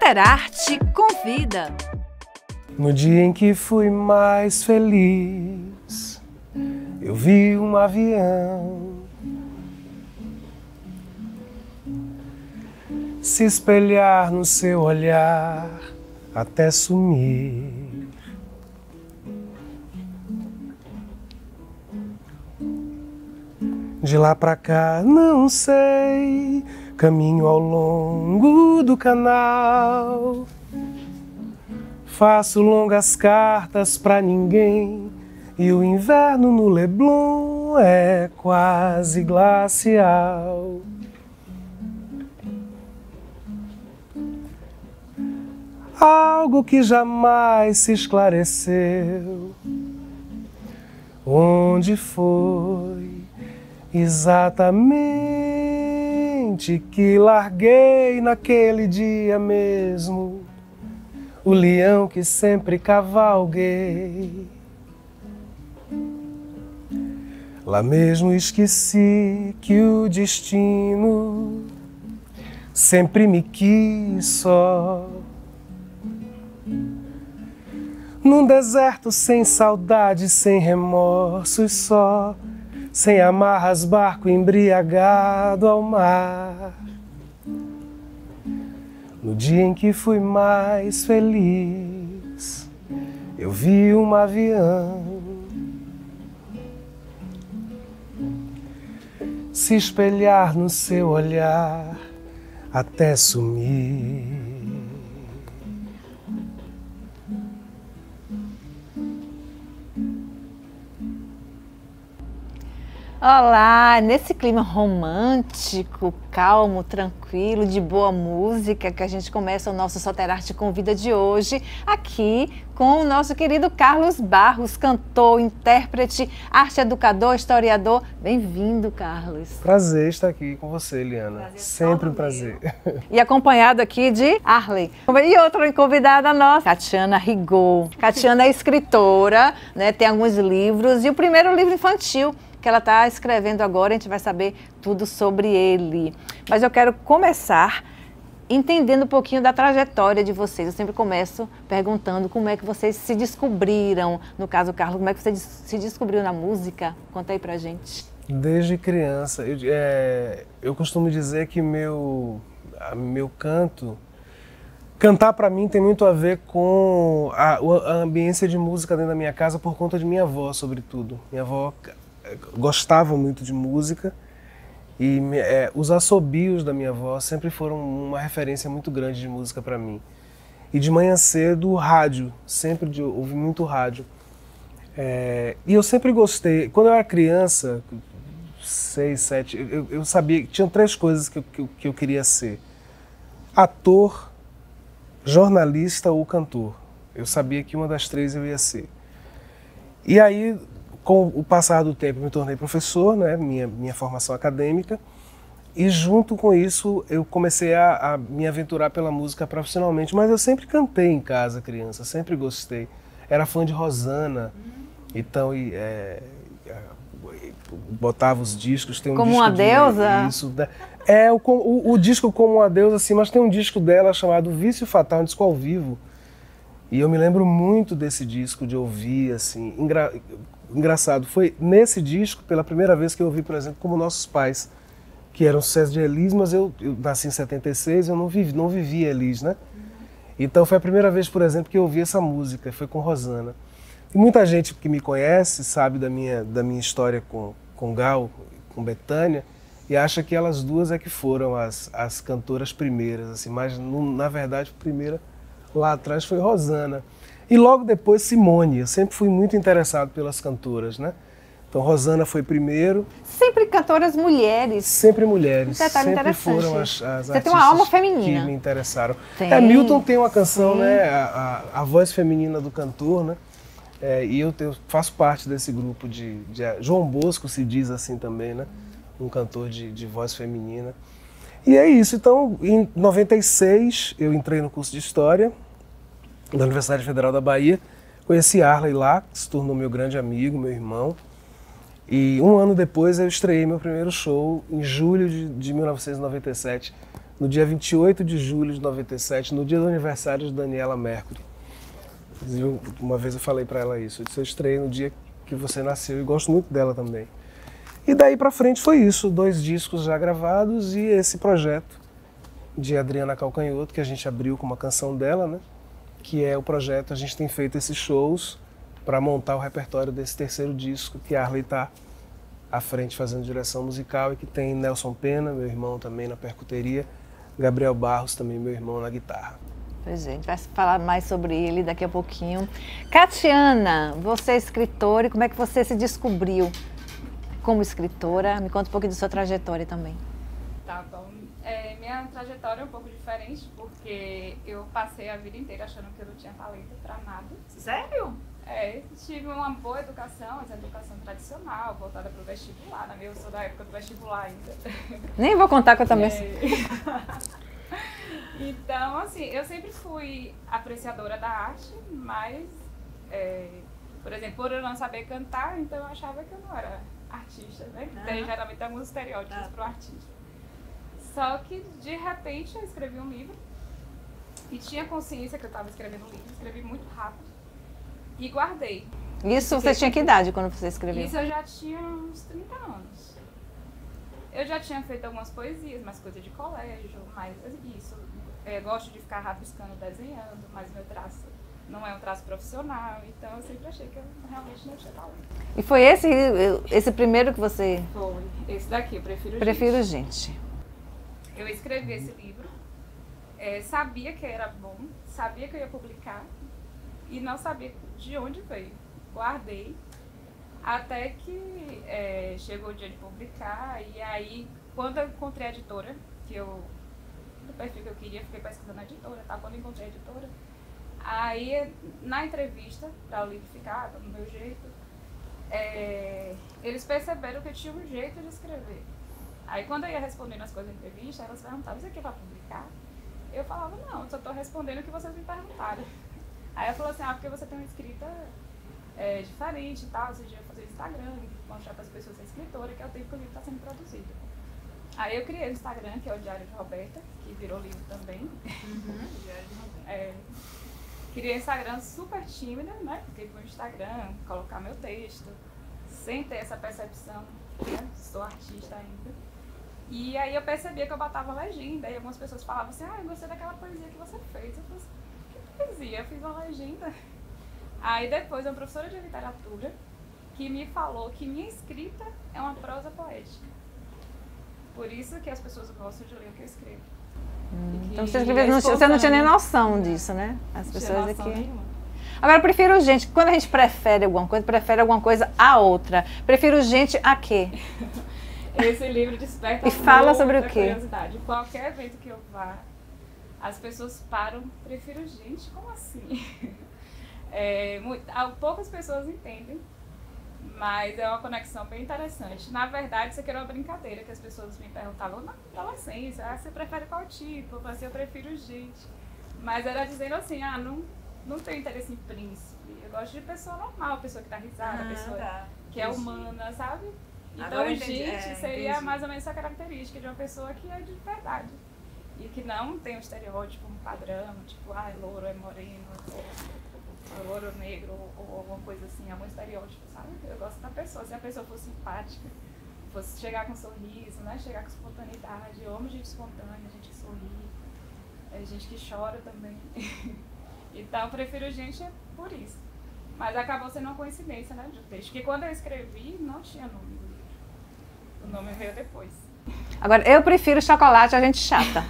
Soterarte convida. No dia em que fui mais feliz, eu vi um avião se espelhar no seu olhar até sumir. De lá pra cá, não sei, caminho ao longo do canal. Faço longas cartas pra ninguém e o inverno no Leblon é quase glacial. Algo que jamais se esclareceu. Onde foi exatamente que larguei naquele dia mesmo o leão que sempre cavalguei? Lá mesmo esqueci que o destino sempre me quis só. Num deserto sem saudade, sem remorsos só, sem amarras, barco embriagado ao mar. No dia em que fui mais feliz, eu vi um avião se espelhar no seu olhar até sumir. Olá, nesse clima romântico, calmo, tranquilo, de boa música, que a gente começa o nosso Soterarte Convida de hoje, aqui com o nosso querido Carlos Barros, cantor, intérprete, arte educador, historiador. Bem-vindo, Carlos. Prazer estar aqui com você, Eliana. Prazer sempre um prazer. E acompanhado aqui de Arley. E outra convidada nossa, Catiana Rigaud. Catiana é escritora, né, tem alguns livros, e o primeiro livro infantil que ela está escrevendo agora, a gente vai saber tudo sobre ele. Mas eu quero começar entendendo um pouquinho da trajetória de vocês. Eu sempre começo perguntando como é que vocês se descobriram. No caso, Carlos, como é que você se descobriu na música? Conta aí pra gente. Desde criança. Eu costumo dizer que meu cantar para mim tem muito a ver com a ambiência de música dentro da minha casa por conta de minha avó, sobretudo. Minha avó gostava muito de música e os assobios da minha avó sempre foram uma referência muito grande de música para mim. E de manhã cedo, rádio, sempre ouvi muito rádio. E eu sempre gostei. Quando eu era criança, 6, 7, eu sabia que tinham 3 coisas que eu queria ser: ator, jornalista ou cantor. Eu sabia que uma das 3 eu ia ser. E aí, com o passar do tempo, eu me tornei professor, né, minha formação acadêmica, e junto com isso eu comecei a me aventurar pela música profissionalmente, mas eu sempre cantei em casa, criança, sempre gostei. Era fã de Rosana, então botava os discos, tem um Como disco uma deusa? Isso, o disco Como uma Deusa, assim, mas tem um disco dela chamado Vício Fatal, um disco ao vivo, e eu me lembro muito desse disco, de ouvir, assim, engraçado, foi nesse disco, pela primeira vez, que eu ouvi, por exemplo, Como Nossos Pais, que era um sucesso de Elis, mas eu nasci em 76, eu não vivi Elis, né? Então foi a primeira vez, por exemplo, que eu ouvi essa música, foi com Rosana. E muita gente que me conhece sabe da minha história com Gal, com Bethânia, e acha que elas duas é que foram as cantoras primeiras, assim, mas na verdade a primeira lá atrás foi Rosana. E logo depois Simone. Eu sempre fui muito interessado pelas cantoras, né? Então Rosana foi primeiro. Sempre cantoras mulheres. Sempre mulheres. Um detalhe sempre interessante. Foram as Você tem uma alma feminina. Que me interessaram. Tem. Milton tem uma canção, Sim. né? A voz feminina do cantor, né? E eu faço parte desse grupo de João Bosco se diz assim também, né? Um cantor de voz feminina. E é isso. Então, em 96, eu entrei no curso de História da Universidade Federal da Bahia. Conheci Arley lá, que se tornou meu grande amigo, meu irmão. E um ano depois eu estreiei meu primeiro show, em julho de 1997, no dia 28 de julho de 97, no dia do aniversário de Daniela Mercury. Uma vez eu falei para ela isso, eu disse, eu estreiei no dia que você nasceu e gosto muito dela também. E daí para frente foi isso, 2 discos já gravados e esse projeto de Adriana Calcanhoto, que a gente abriu com uma canção dela, né? Que é o projeto, a gente tem feito esses shows para montar o repertório desse 3º disco, que a Arley está à frente fazendo direção musical e que tem Nelson Pena, meu irmão também na percuteria, Gabriel Barros também, meu irmão na guitarra. Pois é, a gente vai falar mais sobre ele daqui a pouquinho. Catiana, você é escritora e como é que você se descobriu como escritora? Me conta um pouquinho da sua trajetória também. Tá bom. Minha trajetória é um pouco diferente, porque eu passei a vida inteira achando que eu não tinha talento pra nada. Sério? Tive uma boa educação, mas educação tradicional, voltada para o vestibular. Eu sou da época do vestibular ainda. Nem vou contar que eu também sou. Então, assim, eu sempre fui apreciadora da arte, mas, por exemplo, por eu não saber cantar, então eu achava que eu não era artista, né? Tem geralmente alguns estereótipos para o artista. Só que, de repente, eu escrevi um livro e tinha consciência que eu estava escrevendo um livro, escrevi muito rápido e guardei. Isso você tinha que idade quando você escreveu? Isso eu já tinha uns 30 anos. Eu já tinha feito algumas poesias, mas coisa de colégio, mas isso. Gosto de ficar rabiscando, desenhando, mas meu traço não é um traço profissional, então eu sempre achei que eu realmente não tinha talento. E foi esse primeiro que você... Foi. Esse daqui, eu prefiro gente. Prefiro gente. Eu escrevi esse livro, sabia que era bom, sabia que eu ia publicar e não sabia de onde veio. Guardei até que chegou o dia de publicar e aí quando eu encontrei a editora, do perfil que eu queria, fiquei pesquisando a editora, tá? Quando eu encontrei a editora, aí na entrevista, para o livro ficar do meu jeito, eles perceberam que eu tinha um jeito de escrever. Aí quando eu ia respondendo as coisas na entrevista, elas perguntavam, isso aqui vai publicar? Eu falava, não, só estou respondendo o que vocês me perguntaram. Aí ela falou assim, porque você tem uma escrita diferente e tal, você devia fazer Instagram, mostrar para as pessoas que é escritora, que é o tempo que o livro está sendo produzido. Aí eu criei o Instagram, que é o Diário de Roberta, que virou livro também. Diário de Roberta. Criei um Instagram super tímida, né? Fiquei pro Instagram, colocar meu texto, sem ter essa percepção, né? Sou artista ainda. E aí eu percebia que eu botava legenda, e algumas pessoas falavam assim, eu gostei daquela poesia que você fez. Eu falei assim, que poesia? Eu fiz uma legenda. Aí depois uma professora de literatura que me falou que minha escrita é uma prosa poética. Por isso que as pessoas gostam de ler o que eu escrevo. Então você não tinha nem noção disso, né? As pessoas aqui. Nenhuma. Agora, eu prefiro gente, quando a gente prefere alguma coisa a outra. Prefiro gente a quê? Esse livro desperta e fala sobre o quê? Curiosidade. Qualquer evento que eu vá, as pessoas param, prefiro gente, como assim? Poucas pessoas entendem, mas é uma conexão bem interessante. Na verdade, isso aqui era uma brincadeira, que as pessoas me perguntavam, na adolescência, você prefere qual tipo? Eu falei assim, eu prefiro gente. Mas era dizendo assim, não tenho interesse em príncipe, eu gosto de pessoa normal, pessoa que dá risada, pessoa que é humana, sabe? Então, gente seria mais ou menos essa característica de uma pessoa que é de verdade. E que não tem um estereótipo, um padrão, tipo, louro é moreno, ou louro negro, ou alguma coisa assim, algum estereótipo, sabe? Eu gosto da pessoa, se a pessoa fosse simpática, fosse chegar com um sorriso, né? Chegar com espontaneidade, eu amo gente espontânea, gente que sorri, gente que chora também. Então, eu prefiro gente por isso. Mas acabou sendo uma coincidência, né, do texto. Que quando eu escrevi, não tinha nome do livro. O nome veio depois. Agora, eu prefiro chocolate, a gente chata,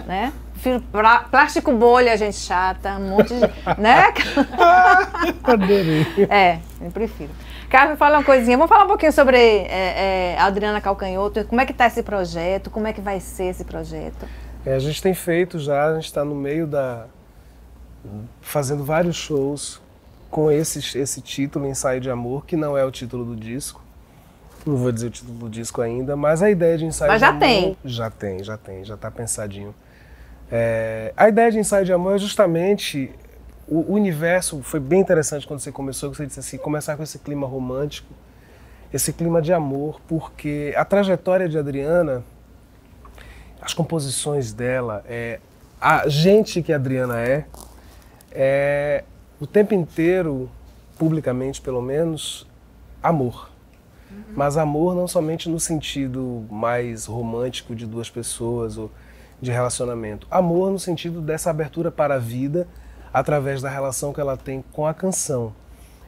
né? Prefiro plástico bolha, a gente chata, um monte de... né? Adorei. Eu prefiro. Carmen, fala uma coisinha. Vamos falar um pouquinho sobre a Adriana Calcanhoto. Como é que está esse projeto? Como é que vai ser esse projeto? A gente tem feito já, a gente está no meio fazendo vários shows com esse título, Ensaio de Amor, que não é o título do disco. Não vou dizer o título do disco ainda, mas a ideia de Ensaio de Amor... Mas já tem? Já está pensadinho. A ideia de Ensaio de Amor é justamente... O universo foi bem interessante quando você começou, que você disse assim, começar com esse clima romântico, esse clima de amor, porque a trajetória de Adriana, as composições dela, a gente que a Adriana é o tempo inteiro, publicamente pelo menos, amor. Mas amor não somente no sentido mais romântico de duas pessoas ou de relacionamento. Amor no sentido dessa abertura para a vida através da relação que ela tem com a canção.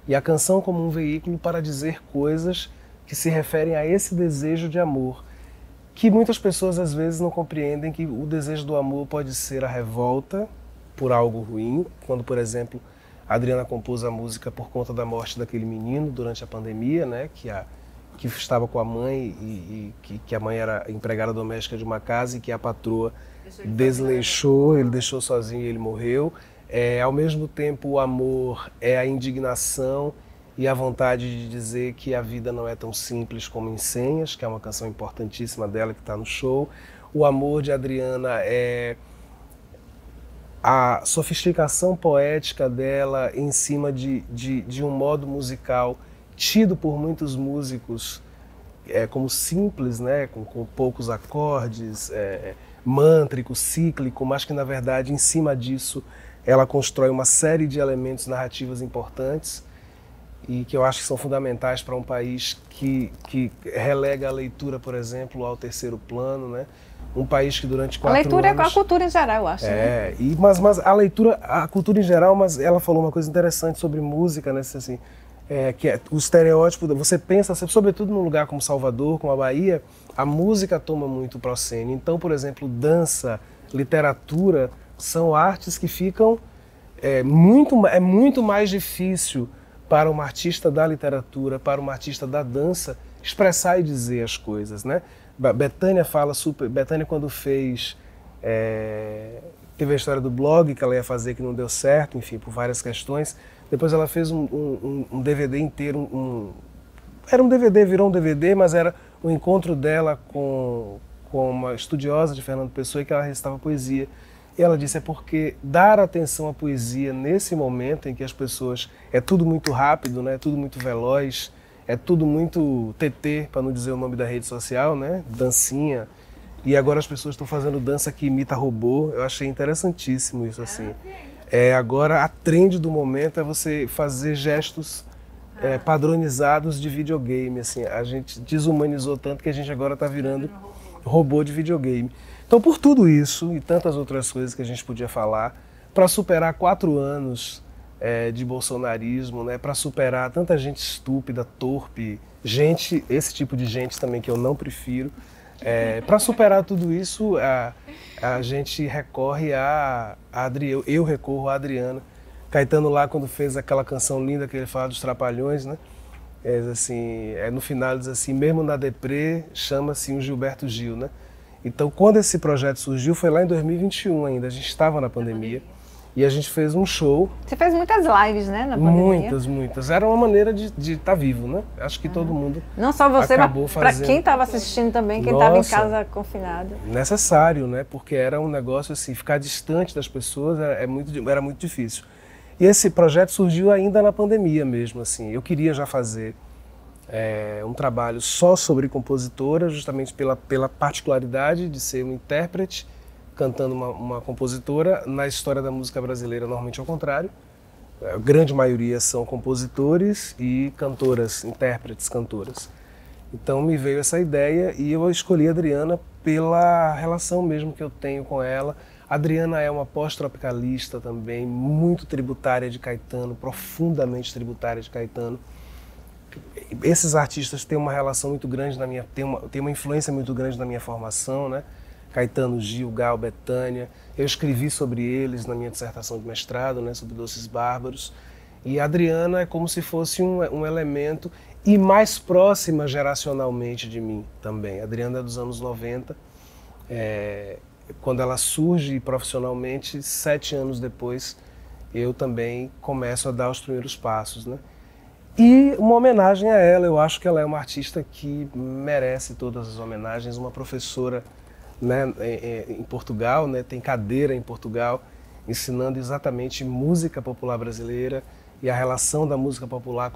E a canção como um veículo para dizer coisas que se referem a esse desejo de amor, que muitas pessoas às vezes não compreendem que o desejo do amor pode ser a revolta por algo ruim, quando, por exemplo, a Adriana compôs a música por conta da morte daquele menino durante a pandemia, né, que estava com a mãe e que a mãe era empregada doméstica de uma casa e que a patroa desleixou, ele deixou sozinho e ele morreu. Ao mesmo tempo, o amor é a indignação e a vontade de dizer que a vida não é tão simples como em Senhas, que é uma canção importantíssima dela que está no show. O amor de Adriana é a sofisticação poética dela em cima de um modo musical tido por muitos músicos como simples, né, com poucos acordes, mântrico, cíclico, mas que na verdade em cima disso ela constrói uma série de elementos narrativos importantes e que eu acho que são fundamentais para um país que relega a leitura, por exemplo, ao terceiro plano, né? Um país que durante 4 anos... A leitura é a cultura em geral, eu acho. Né? Mas a leitura, a cultura em geral, mas ela falou uma coisa interessante sobre música, né? Assim, que é o estereótipo, você pensa, sobretudo num lugar como Salvador, como a Bahia, a música toma muito proscênio. Então, por exemplo, dança, literatura, são artes que ficam... É muito mais difícil para uma artista da literatura, para uma artista da dança, expressar e dizer as coisas, né? Bethânia fala super... Bethânia, quando fez... teve a história do blog que ela ia fazer que não deu certo, enfim, por várias questões. Depois ela fez um DVD inteiro, era um DVD, virou um DVD, mas era o encontro dela com uma estudiosa de Fernando Pessoa e que ela recitava poesia. E ela disse, é porque dar atenção à poesia nesse momento em que as pessoas... É tudo muito rápido, né? É tudo muito veloz, é tudo muito TT, para não dizer o nome da rede social, né? Dancinha. E agora as pessoas estão fazendo dança que imita robô. Eu achei interessantíssimo isso, assim. Agora a trend do momento é você fazer gestos padronizados de videogame, assim. A gente desumanizou tanto que a gente agora está virando robô de videogame. Então, por tudo isso e tantas outras coisas que a gente podia falar, para superar 4 anos de bolsonarismo, né, para superar tanta gente estúpida, torpe, esse tipo de gente também que eu não prefiro, para superar tudo isso, a gente recorre a Adriana, eu recorro a Adriana. Caetano lá, quando fez aquela canção linda que ele fala dos Trapalhões, né, no final diz assim, mesmo na deprê, chama-se um Gilberto Gil, né? Então, quando esse projeto surgiu, foi lá em 2021 ainda, a gente estava na pandemia e a gente fez um show. Você fez muitas lives, né, na pandemia? Muitas. Era uma maneira de estar vivo, né? Acho que todo mundo não só você, mas para quem estava assistindo também, quem estava em casa confinado. Necessário, né? Porque era um negócio assim, ficar distante das pessoas era muito difícil. E esse projeto surgiu ainda na pandemia mesmo, assim. Eu queria já fazer um trabalho só sobre compositora, justamente pela particularidade de ser um intérprete cantando uma compositora. Na história da música brasileira, normalmente é o contrário. A grande maioria são compositores e cantoras, intérpretes, cantoras. Então me veio essa ideia e eu escolhi a Adriana pela relação mesmo que eu tenho com ela. A Adriana é uma pós-tropicalista também, muito tributária de Caetano, profundamente tributária de Caetano. Esses artistas têm uma relação muito grande tem uma influência muito grande na minha formação, né? Caetano, Gil, Gal, Bethânia. Eu escrevi sobre eles na minha dissertação de mestrado, né? Sobre Doces Bárbaros. E a Adriana é como se fosse um elemento e mais próxima geracionalmente de mim também. A Adriana é dos anos 90. Quando ela surge profissionalmente, 7 anos depois, eu também começo a dar os primeiros passos, né? E uma homenagem a ela, eu acho que ela é uma artista que merece todas as homenagens, uma professora, né, em Portugal, né, tem cadeira em Portugal, ensinando exatamente música popular brasileira e a relação da música popular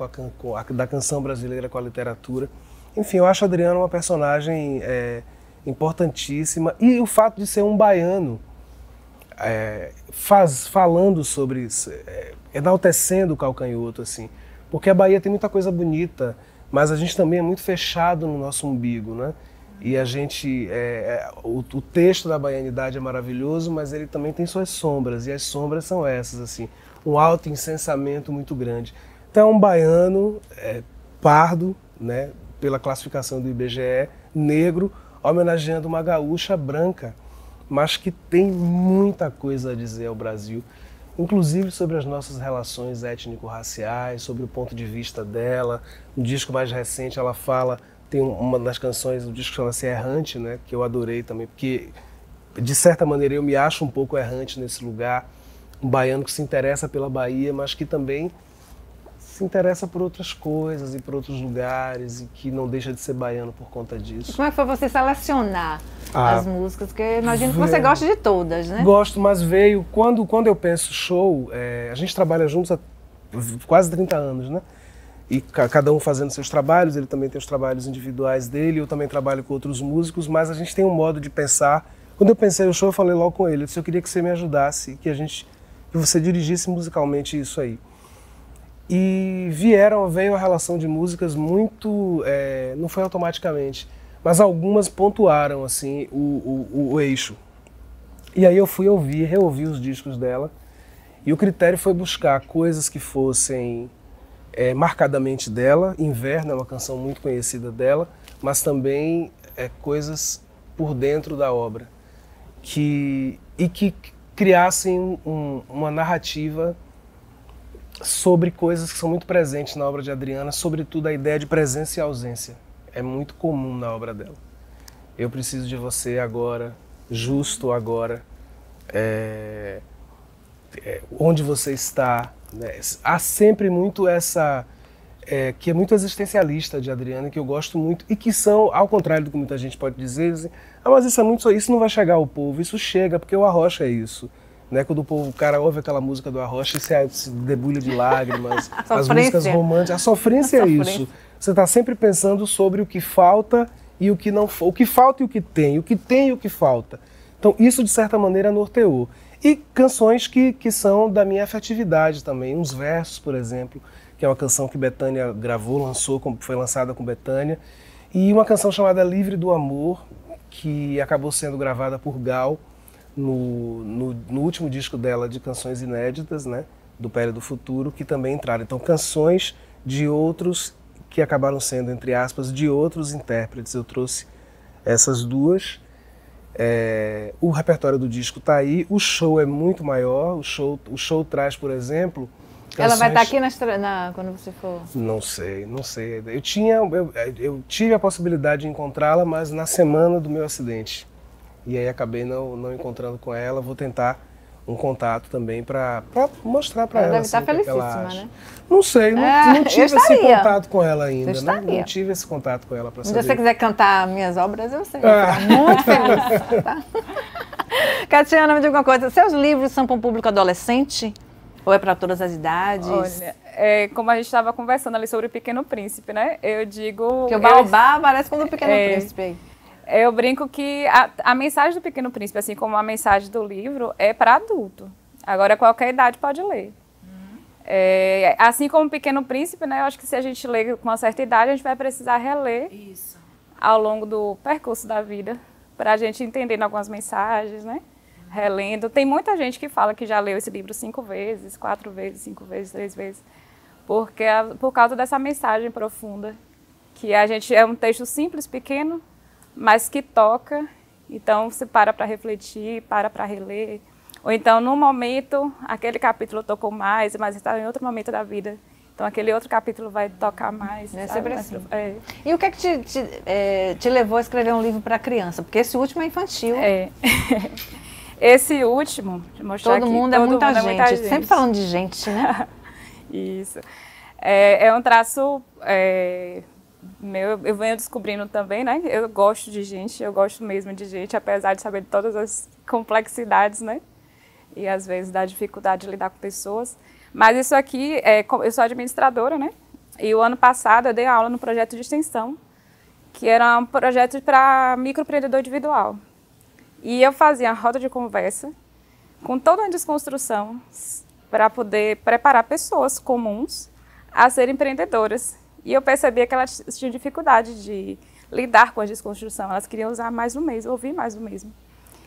da canção brasileira com a literatura. Enfim, eu acho a Adriana uma personagem importantíssima. E o fato de ser um baiano falando sobre isso, enaltecendo o calcanhoto, assim. Porque a Bahia tem muita coisa bonita, mas a gente também é muito fechado no nosso umbigo, né? E a gente, o texto da baianidade é maravilhoso, mas ele também tem suas sombras, e as sombras são essas, assim, um autoincensamento muito grande. Então é um baiano pardo, né, pela classificação do IBGE, negro, homenageando uma gaúcha branca, mas que tem muita coisa a dizer ao Brasil, inclusive sobre as nossas relações étnico-raciais, sobre o ponto de vista dela. No disco mais recente ela fala, tem uma das canções do disco que chama-se Errante, né, que eu adorei também, porque de certa maneira eu me acho um pouco errante nesse lugar, um baiano que se interessa pela Bahia, mas que também se interessa por outras coisas e por outros lugares e que não deixa de ser baiano por conta disso. E como é que foi você selecionar as músicas? Porque imagino que você gosta de todas, né? Gosto, mas veio, quando eu penso show, a gente trabalha juntos há quase 30 anos, né? E cada um fazendo seus trabalhos, ele também tem os trabalhos individuais dele, eu também trabalho com outros músicos, mas a gente tem um modo de pensar. Quando eu pensei no show, eu falei logo com ele, eu disse, eu queria que você me ajudasse, que você dirigisse musicalmente isso aí. E veio a relação de músicas muito, não foi automaticamente, mas algumas pontuaram assim o eixo. E aí eu fui reouvir os discos dela, e o critério foi buscar coisas que fossem marcadamente dela. Inverno é uma canção muito conhecida dela, mas também coisas por dentro da obra, que criassem uma narrativa sobre coisas que são muito presentes na obra de Adriana, sobretudo a ideia de presença e ausência. É muito comum na obra dela. Eu preciso de você agora, justo agora, onde você está. Né? Há sempre muito essa, que é muito existencialista de Adriana, que eu gosto muito, e que são, ao contrário do que muita gente pode dizer, dizem, mas isso não vai chegar ao povo. Isso chega, porque o Arrocha é isso. Né, quando o cara ouve aquela música do Arrocha e se debulha de lágrimas, as músicas românticas, a sofrência é isso. Você está sempre pensando sobre o que falta e o que não falta, o que falta e o que tem e o que falta. Então isso, de certa maneira, norteou. E canções que são da minha afetividade também, uns versos, por exemplo, que é uma canção que Bethânia gravou, foi lançada com Bethânia, e uma canção chamada Livre do Amor, que acabou sendo gravada por Gal, no último disco dela de canções inéditas, né, do Pele do Futuro, que também entraram. Então, canções de outros que acabaram sendo, entre aspas, de outros intérpretes. Eu trouxe essas duas. O repertório do disco está aí, o show é muito maior, o show traz, por exemplo... Canções... Ela vai estar aqui quando você for? Não sei. Eu tive a possibilidade de encontrá-la, mas na semana do meu acidente. E aí acabei não encontrando com ela. Vou tentar um contato também para mostrar para ela. Deve estar assim, felicíssima, né? Não sei, não tive esse contato com ela ainda. Né? Não tive esse contato com ela para saber. Se você quiser cantar minhas obras, eu sei. Eu fico muito feliz. Tá? Catiana, me diga uma coisa. Seus livros são para um público adolescente? Ou é para todas as idades? Olha, como a gente estava conversando ali sobre o Pequeno Príncipe, né? Eu digo... Que o Baobá parece com o Pequeno Príncipe aí. Eu brinco que a mensagem do Pequeno Príncipe, assim como a mensagem do livro, é para adulto. Agora, qualquer idade pode ler. Assim como o Pequeno Príncipe, né, eu acho que se a gente ler com uma certa idade, a gente vai precisar reler ao longo do percurso da vida, para a gente entender algumas mensagens, né? Relendo. Tem muita gente que fala que já leu esse livro 5 vezes, 4 vezes, 5 vezes, 3 vezes, por causa dessa mensagem profunda, que a gente é um texto simples, pequeno, mas que toca. Então você para refletir, para reler. Ou então, num momento, aquele capítulo tocou mais, mas está em outro momento da vida. Então aquele outro capítulo vai tocar mais. É sempre assim. E o que é que te levou a escrever um livro para criança? Porque esse último é infantil. Esse último, deixa eu mostrar todo aqui. Mundo é muita gente. Sempre falando de gente, né? Isso. É um traço meu, eu venho descobrindo também, né? Eu gosto de gente, eu gosto mesmo de gente, apesar de saber de todas as complexidades, né? E às vezes da dificuldade de lidar com pessoas. Mas isso aqui, eu sou administradora, né? E o ano passado eu dei aula no projeto de extensão. que era um projeto para microempreendedor individual. E eu fazia roda de conversa com toda uma desconstrução para poder preparar pessoas comuns a serem empreendedoras. E eu percebia que elas tinham dificuldade de lidar com a desconstrução, elas queriam usar mais do mesmo, ouvir mais do mesmo.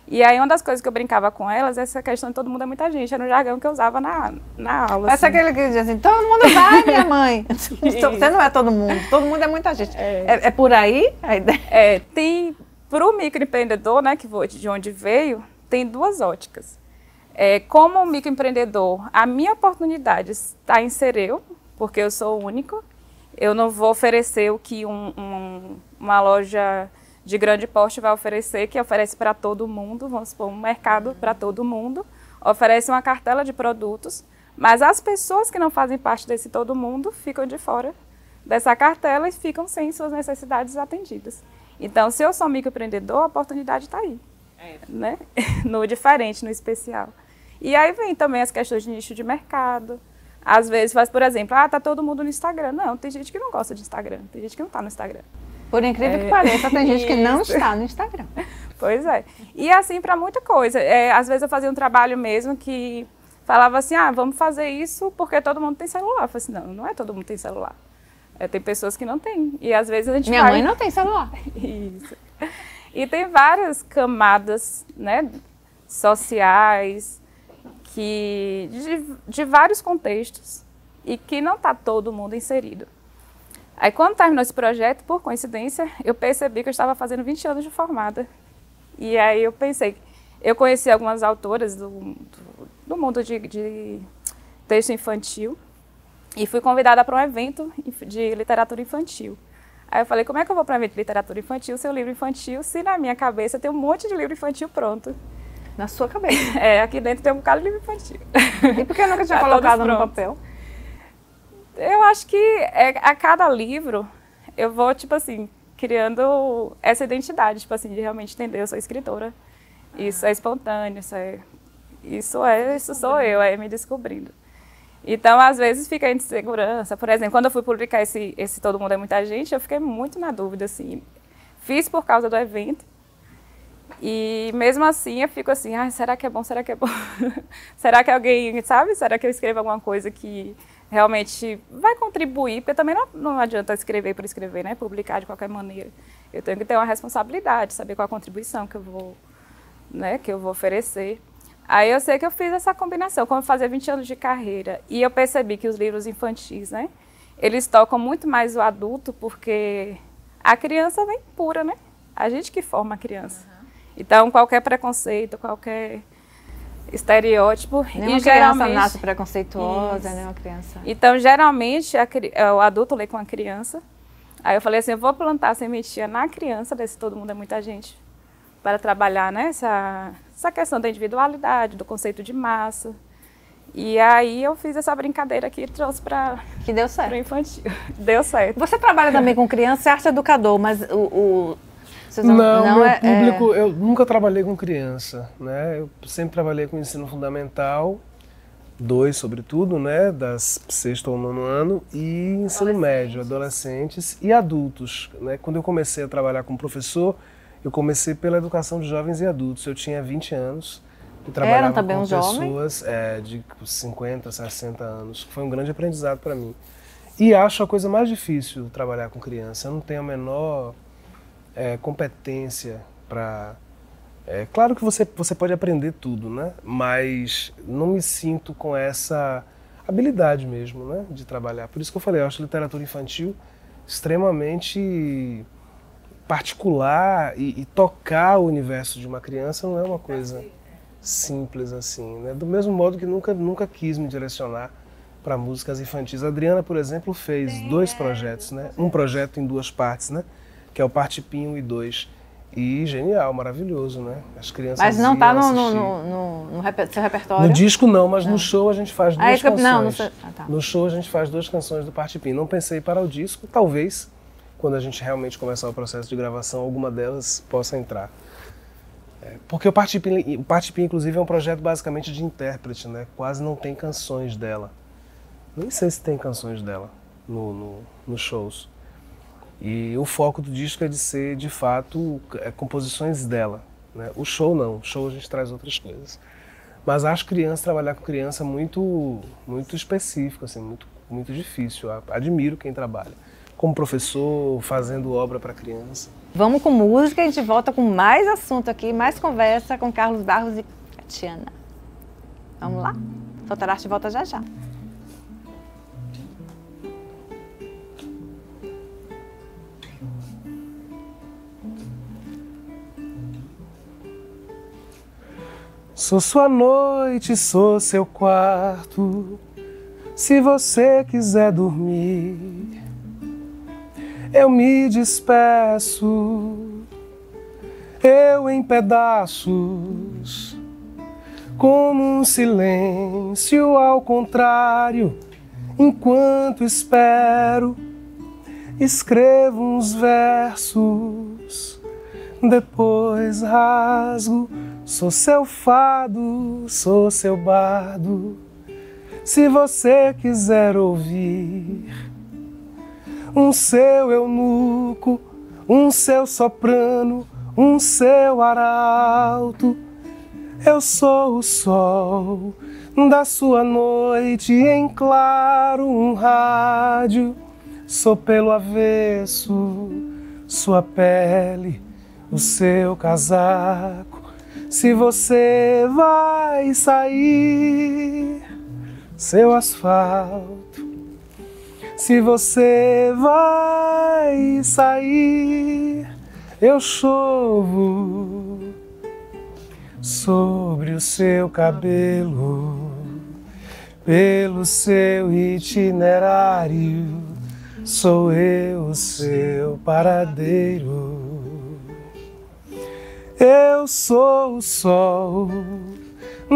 E aí uma das coisas que eu brincava com elas, essa questão de todo mundo é muita gente, era um jargão que eu usava na aula. Essa assim. aquele que diz assim, todo mundo vai, minha mãe. Você não é todo mundo é muita gente. É por aí a ideia? Tem, para o microempreendedor, né, de onde veio, tem duas óticas. Como microempreendedor, a minha oportunidade está em ser eu, porque eu sou único. Eu não vou oferecer o que uma loja de grande porte vai oferecer, que oferece para todo mundo, vamos supor, um mercado para todo mundo, oferece uma cartela de produtos, mas as pessoas que não fazem parte desse todo mundo ficam de fora dessa cartela e ficam sem suas necessidades atendidas. Então, se eu sou microempreendedor, a oportunidade está aí, né? No diferente, no especial. E aí vem também as questões de nicho de mercado. Às vezes faz, por exemplo, tá todo mundo no Instagram. Não, tem gente que não gosta de Instagram, tem gente que não está no Instagram. Por incrível que pareça, tem gente que não está no Instagram. Pois é. E assim para muita coisa. Às vezes eu fazia um trabalho mesmo que falava assim, vamos fazer isso porque todo mundo tem celular. Eu falei assim, não é todo mundo tem celular. Tem pessoas que não têm. E às vezes a gente Minha mãe não tem celular. Isso. E tem várias camadas, né, sociais, de vários contextos e que não está todo mundo inserido. Aí, quando terminou esse projeto, por coincidência, eu percebi que eu estava fazendo 20 anos de formada. E aí eu pensei, eu conheci algumas autoras do mundo de texto infantil e fui convidada para um evento de literatura infantil. Aí eu falei, como é que eu vou para um evento de literatura infantil, seu livro infantil, se na minha cabeça tem um monte de livro infantil pronto? Na sua cabeça. Aqui dentro tem um bocado de livro infantil. E por que eu nunca tinha colocado no papel? Eu acho que a cada livro eu vou, tipo assim, criando essa identidade, tipo assim, de realmente entender, eu sou escritora. Isso é espontâneo, isso sou eu, me descobrindo. Então, às vezes, fica em insegurança. Por exemplo, quando eu fui publicar esse Todo Mundo é Muita Gente, eu fiquei muito na dúvida, assim. Fiz por causa do evento. E mesmo assim, eu fico assim, será que é bom, será que é bom? Será que alguém, sabe? Será que eu escrevo alguma coisa que realmente vai contribuir? Porque também não adianta escrever por escrever, né? Publicar de qualquer maneira. Eu tenho que ter uma responsabilidade, saber qual a contribuição que eu vou oferecer. Aí eu sei que eu fiz essa combinação, como eu fazia 20 anos de carreira, e eu percebi que os livros infantis, né? Eles tocam muito mais o adulto, porque a criança vem pura, né? A gente que forma a criança. Então, qualquer preconceito, qualquer estereótipo... Nenhuma criança nasce preconceituosa, né? Uma criança... Então, geralmente, o adulto lê com a criança. Aí eu falei assim, eu vou plantar a sementinha na criança, desse Todo Mundo é Muita Gente, para trabalhar, né, essa questão da individualidade, do conceito de massa. E aí eu fiz essa brincadeira aqui e trouxe para... Que deu certo. Para o infantil. Deu certo. Você trabalha também com criança, você é arte educador, mas Não, meu público, eu nunca trabalhei com criança, né? Eu sempre trabalhei com ensino fundamental, 2 sobretudo, né? Das 6º ao 9º ano, e ensino médio, adolescentes e adultos, né? Quando eu comecei a trabalhar como professor, eu comecei pela educação de jovens e adultos. Eu tinha 20 anos e trabalhava com pessoas de 50, 60 anos, que foi um grande aprendizado para mim. E acho a coisa mais difícil trabalhar com criança. Eu não tenho a menor competência para... claro que você pode aprender tudo, né? Mas não me sinto com essa habilidade mesmo, né? De trabalhar. Por isso que eu falei, eu acho literatura infantil extremamente particular e tocar o universo de uma criança não é uma coisa simples assim, né? Do mesmo modo que nunca quis me direcionar para músicas infantis. A Adriana, por exemplo, fez 2 projetos, né? Um projeto em 2 partes, né? Que é o Partipim 1 e 2. E genial, maravilhoso, né? As crianças Mas não está no seu repertório? No disco não, mas no show a gente faz 2 canções. Não, tá. No show a gente faz 2 canções do Partipim. Não pensei para o disco, talvez, quando a gente realmente começar o processo de gravação, alguma delas possa entrar. Porque o Partipim, inclusive, é um projeto basicamente de intérprete, né? Quase não tem canções dela. Nem sei se tem canções dela nos shows. E o foco do disco é de ser, de fato, composições dela, né? O show não, o show a gente traz outras coisas. Mas acho trabalhar com criança muito específico, assim, muito difícil. Admiro quem trabalha como professor, fazendo obra para criança. Vamos com música, a gente volta com mais assunto aqui, mais conversa com Carlos Barros e Catiana. Vamos lá? Soterarte volta já já. Sou sua noite, sou seu quarto. Se você quiser dormir, eu me despeço, eu em pedaços, como um silêncio ao contrário. Enquanto espero, escrevo uns versos, depois rasgo. Sou seu fado, sou seu bardo. Se você quiser ouvir um seu eunuco, um seu soprano, um seu arauto, eu sou o sol da sua noite em claro, um rádio. Sou pelo avesso, sua pele, o seu casaco. Se você vai sair, seu asfalto. Se você vai sair, eu chovo sobre o seu cabelo, pelo seu itinerário. Sou eu o seu paradeiro. Eu sou o sol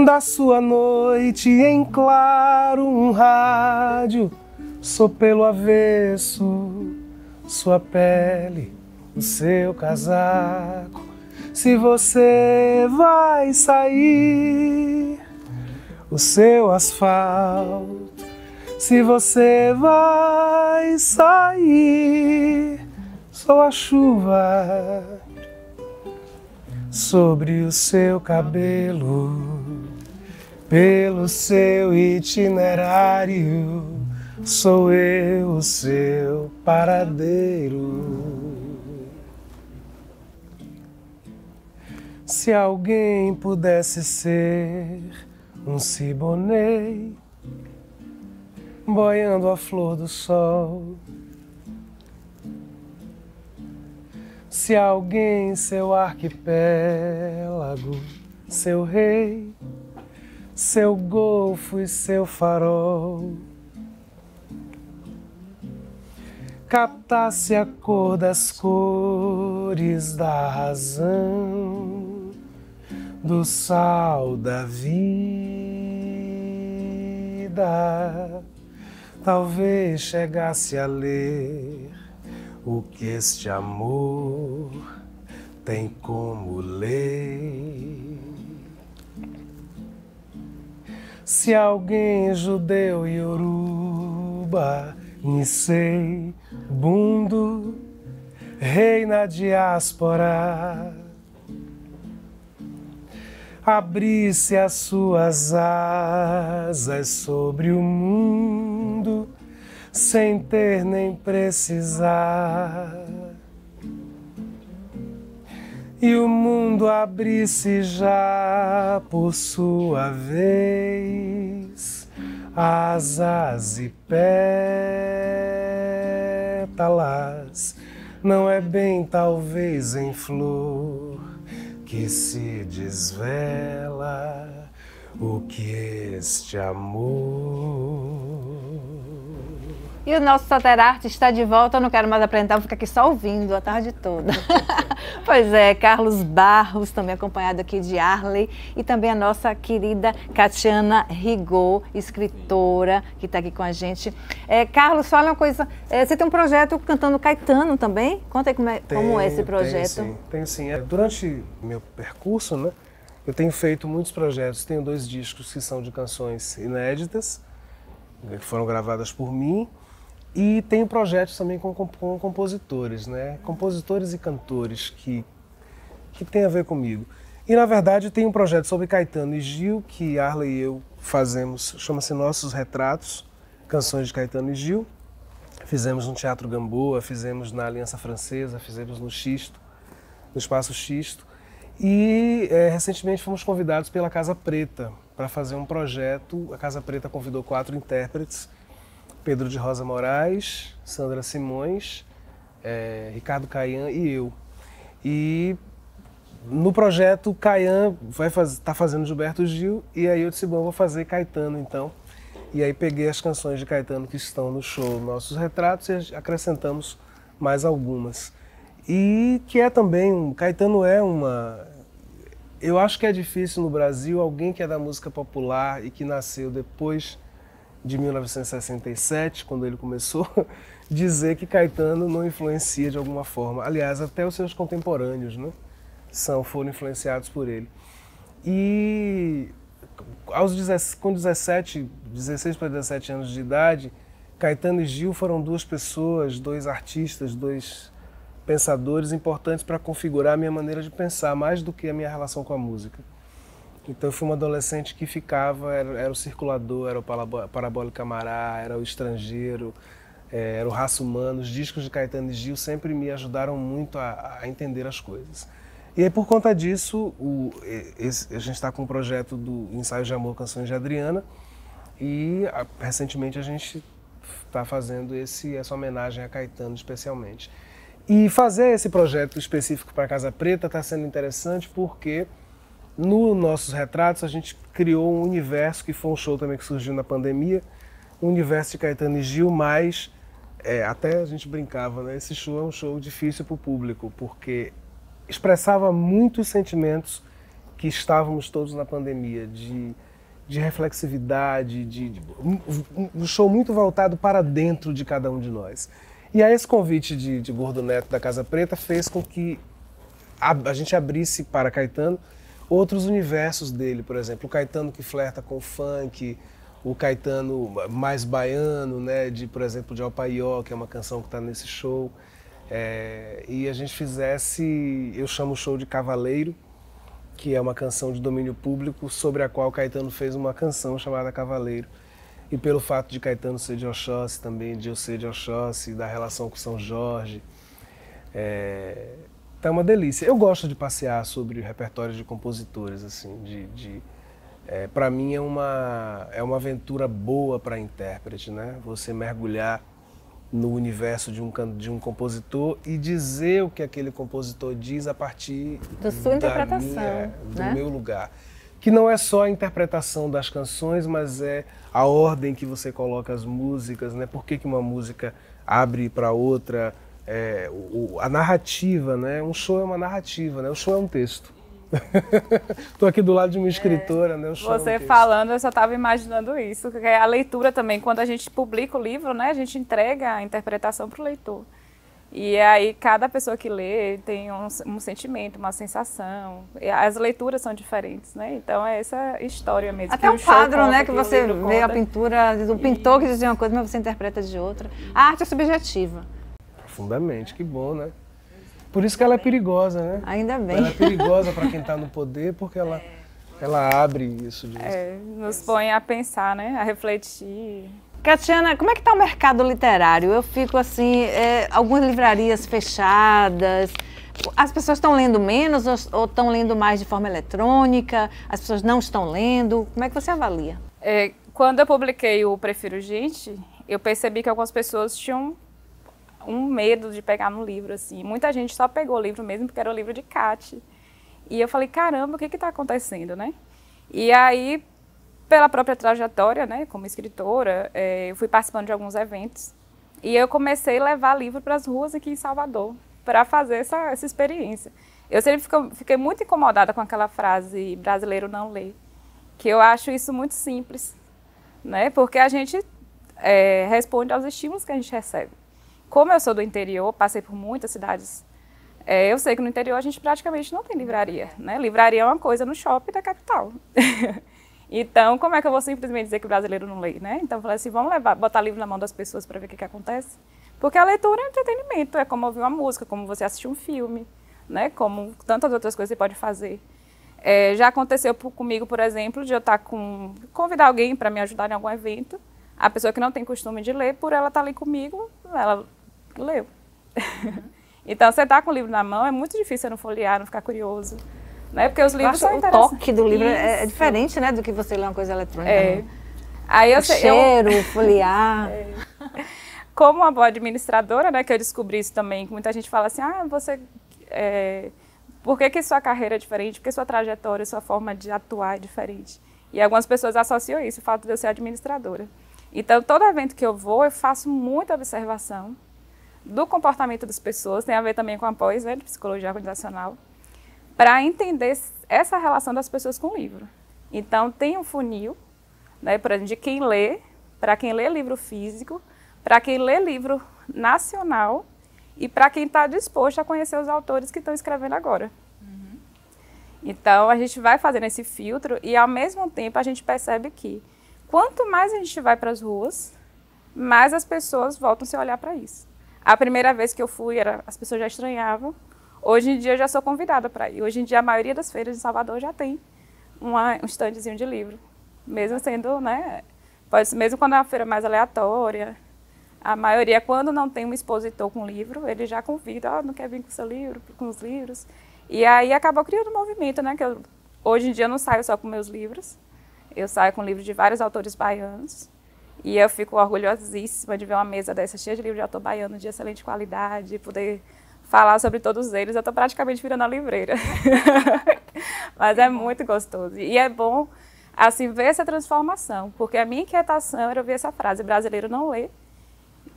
da sua noite em claro, um rádio. Sou pelo avesso, sua pele, o seu casaco. Se você vai sair, o seu asfalto. Se você vai sair, sou a chuva sobre o seu cabelo, pelo seu itinerário, sou eu o seu paradeiro. Se alguém pudesse ser um Siboney, boiando a flor do sol, se alguém seu arquipélago, seu rei, seu golfo e seu farol, captasse a cor das cores da razão, do sal da vida, talvez chegasse a ler o que este amor tem como lei. Se alguém judeu ioruba, Nisei, Bundo, rei na diáspora, abrisse as suas asas sobre o mundo, sem ter nem precisar, e o mundo abrisse já por sua vez asas e pétalas. Não é bem talvez em flor que se desvela o que este amor. E o nosso Soterarte está de volta, eu não quero mais apresentar, vou ficar aqui só ouvindo a tarde toda. Pois é, Carlos Barros, também acompanhado aqui de Arley, e também a nossa querida Catiana Rigaud, escritora, que está aqui com a gente. Carlos, fala uma coisa, você tem um projeto cantando Caetano também? Conta aí como é esse projeto. Tem sim. Durante meu percurso, né, eu tenho feito muitos projetos, tenho 2 discos que são de canções inéditas, que foram gravadas por mim, E tenho projetos também com compositores, né? Compositores e cantores que tem a ver comigo. E, na verdade, tem um projeto sobre Caetano e Gil, que Arley e eu fazemos, chama-se Nossos Retratos, canções de Caetano e Gil. Fizemos no Teatro Gamboa, fizemos na Aliança Francesa, fizemos no Xisto, no Espaço Xisto. E, recentemente, fomos convidados pela Casa Preta para fazer um projeto. A Casa Preta convidou 4 intérpretes, Pedro de Rosa Moraes, Sandra Simões, Ricardo Caian e eu. E no projeto, Caian tá fazendo Gilberto Gil, e aí eu disse, bom, vou fazer Caetano então. E aí peguei as canções de Caetano que estão no show Nossos Retratos e acrescentamos mais algumas. E que é também, Caetano é uma... Eu acho que é difícil no Brasil alguém que é da música popular e que nasceu depois de 1967, quando ele começou, dizer que Caetano não influencia de alguma forma. Aliás, até os seus contemporâneos, né, foram influenciados por ele. E com 16 para 17 anos de idade, Caetano e Gil foram 2 pessoas, 2 artistas, 2 pensadores importantes para configurar a minha maneira de pensar, mais do que a minha relação com a música. Então eu fui um adolescente que ficava, era o Circulador, era o Parabólico Camará, era o Estrangeiro, era o Raça Humana. Os discos de Caetano e Gil sempre me ajudaram muito a entender as coisas. E aí, por conta disso, a gente está com um projeto do Ensaio de Amor, Canções de Adriana, e recentemente a gente está fazendo essa homenagem a Caetano especialmente. E fazer esse projeto específico para a Casa Preta está sendo interessante porque no Nossos Retratos a gente criou um universo, que foi um show também que surgiu na pandemia, um universo de Caetano e Gil, mas até a gente brincava, né? Esse show é um show difícil para o público, porque expressava muitos sentimentos que estávamos todos na pandemia, de reflexividade, um show muito voltado para dentro de cada um de nós. E aí esse convite de Gordo Neto da Casa Preta fez com que a gente abrisse para Caetano outros universos dele, por exemplo, o Caetano que flerta com o funk, o Caetano mais baiano, né, por exemplo, de Alpaió, que é uma canção que está nesse show. E a gente fizesse, eu chamo o show de Cavaleiro, que é uma canção de domínio público sobre a qual Caetano fez uma canção chamada Cavaleiro. E pelo fato de Caetano ser de Oxóssi também, de eu ser de Oxóssi, da relação com São Jorge, tá uma delícia. Eu gosto de passear sobre repertórios de compositores, assim, para mim é uma aventura boa para intérprete, né? Você mergulhar no universo de um compositor e dizer o que aquele compositor diz a partir da sua interpretação, do meu lugar. Que não é só a interpretação das canções, mas é a ordem que você coloca as músicas, né? Por que uma música abre para outra, a narrativa, né? Um show é uma narrativa, né? O show é um texto. Estou aqui do lado de uma escritora, né? O show Você é um texto. falando, eu só estava imaginando isso, que a leitura também, quando a gente publica o livro, né? A gente entrega a interpretação para o leitor. E aí cada pessoa que lê tem um sentimento, uma sensação. E as leituras são diferentes, né? Então é essa história mesmo. Até um quadro, né? Que você vê a pintura do pintor que dizia uma coisa, mas você interpreta de outra. A arte é subjetiva. Profundamente, que bom, né? Por isso que ela é perigosa, né? Ainda bem. Ela é perigosa para quem está no poder, porque ela abre isso. Nos põe a pensar, né? A refletir. Catiana, como é que está o mercado literário? Eu fico assim, algumas livrarias fechadas, as pessoas estão lendo menos ou estão lendo mais de forma eletrônica? As pessoas não estão lendo? Como é que você avalia? Quando eu publiquei o Prefiro Gente, eu percebi que algumas pessoas tinham um medo de pegar no livro, assim. Muita gente só pegou o livro mesmo porque era o livro de Cati. E eu falei, caramba, o que está acontecendo, né? E aí, pela própria trajetória, né, como escritora, eu fui participando de alguns eventos e eu comecei a levar livro para as ruas aqui em Salvador para fazer essa experiência. Eu sempre fiquei muito incomodada com aquela frase, brasileiro não lê, que eu acho isso muito simples, né, porque a gente responde aos estímulos que a gente recebe. Como eu sou do interior, passei por muitas cidades, eu sei que no interior a gente praticamente não tem livraria, né? Livraria é uma coisa no shopping da capital. Então, como é que eu vou simplesmente dizer que o brasileiro não lê, né? Então, eu falei assim, vamos botar livro na mão das pessoas para ver o que acontece. Porque a leitura é um entretenimento, é como ouvir uma música, como você assistir um filme, né? Como tantas outras coisas você pode fazer. Já aconteceu comigo, por exemplo, de eu convidar alguém para me ajudar em algum evento, a pessoa que não tem costume de ler, por ela estar ali comigo, ela leu. Então, você tá com o livro na mão, é muito difícil você não folhear, não ficar curioso. Né? Porque os livros são interessantes. O toque do livro é diferente, né, do que você ler uma coisa eletrônica. Aí o cheiro, folhear. Como uma boa administradora, né, que eu descobri isso também, que muita gente fala assim, por que sua carreira é diferente? Por que sua trajetória, sua forma de atuar é diferente? E algumas pessoas associam isso, o fato de eu ser administradora. Então, todo evento que eu vou, eu faço muita observação do comportamento das pessoas, tem a ver também com a pós, né, de psicologia organizacional, para entender essa relação das pessoas com o livro. Então, tem um funil, né, por exemplo, de quem lê, para quem lê livro físico, para quem lê livro nacional e para quem está disposto a conhecer os autores que estão escrevendo agora. Então, a gente vai fazendo esse filtro e, ao mesmo tempo, a gente percebe que quanto mais a gente vai para as ruas, mais as pessoas voltam a se olhar para isso. A primeira vez que eu fui, as pessoas já estranhavam. Hoje em dia eu já sou convidada para ir. Hoje em dia a maioria das feiras de Salvador já tem um standzinho de livro. Mesmo sendo, né, mesmo quando é uma feira mais aleatória, a maioria, quando não tem um expositor com livro, ele já convida, não quer vir com o seu livro, com os livros. E aí acabou criando um movimento, né, que hoje em dia eu não saio só com meus livros, eu saio com livros de vários autores baianos. E eu fico orgulhosíssima de ver uma mesa dessa cheia de livros de autor baiano de excelente qualidade, poder falar sobre todos eles. Eu estou praticamente virando a livreira. Mas é muito gostoso. E é bom, assim, ver essa transformação. Porque a minha inquietação era ouvir essa frase, brasileiro não lê,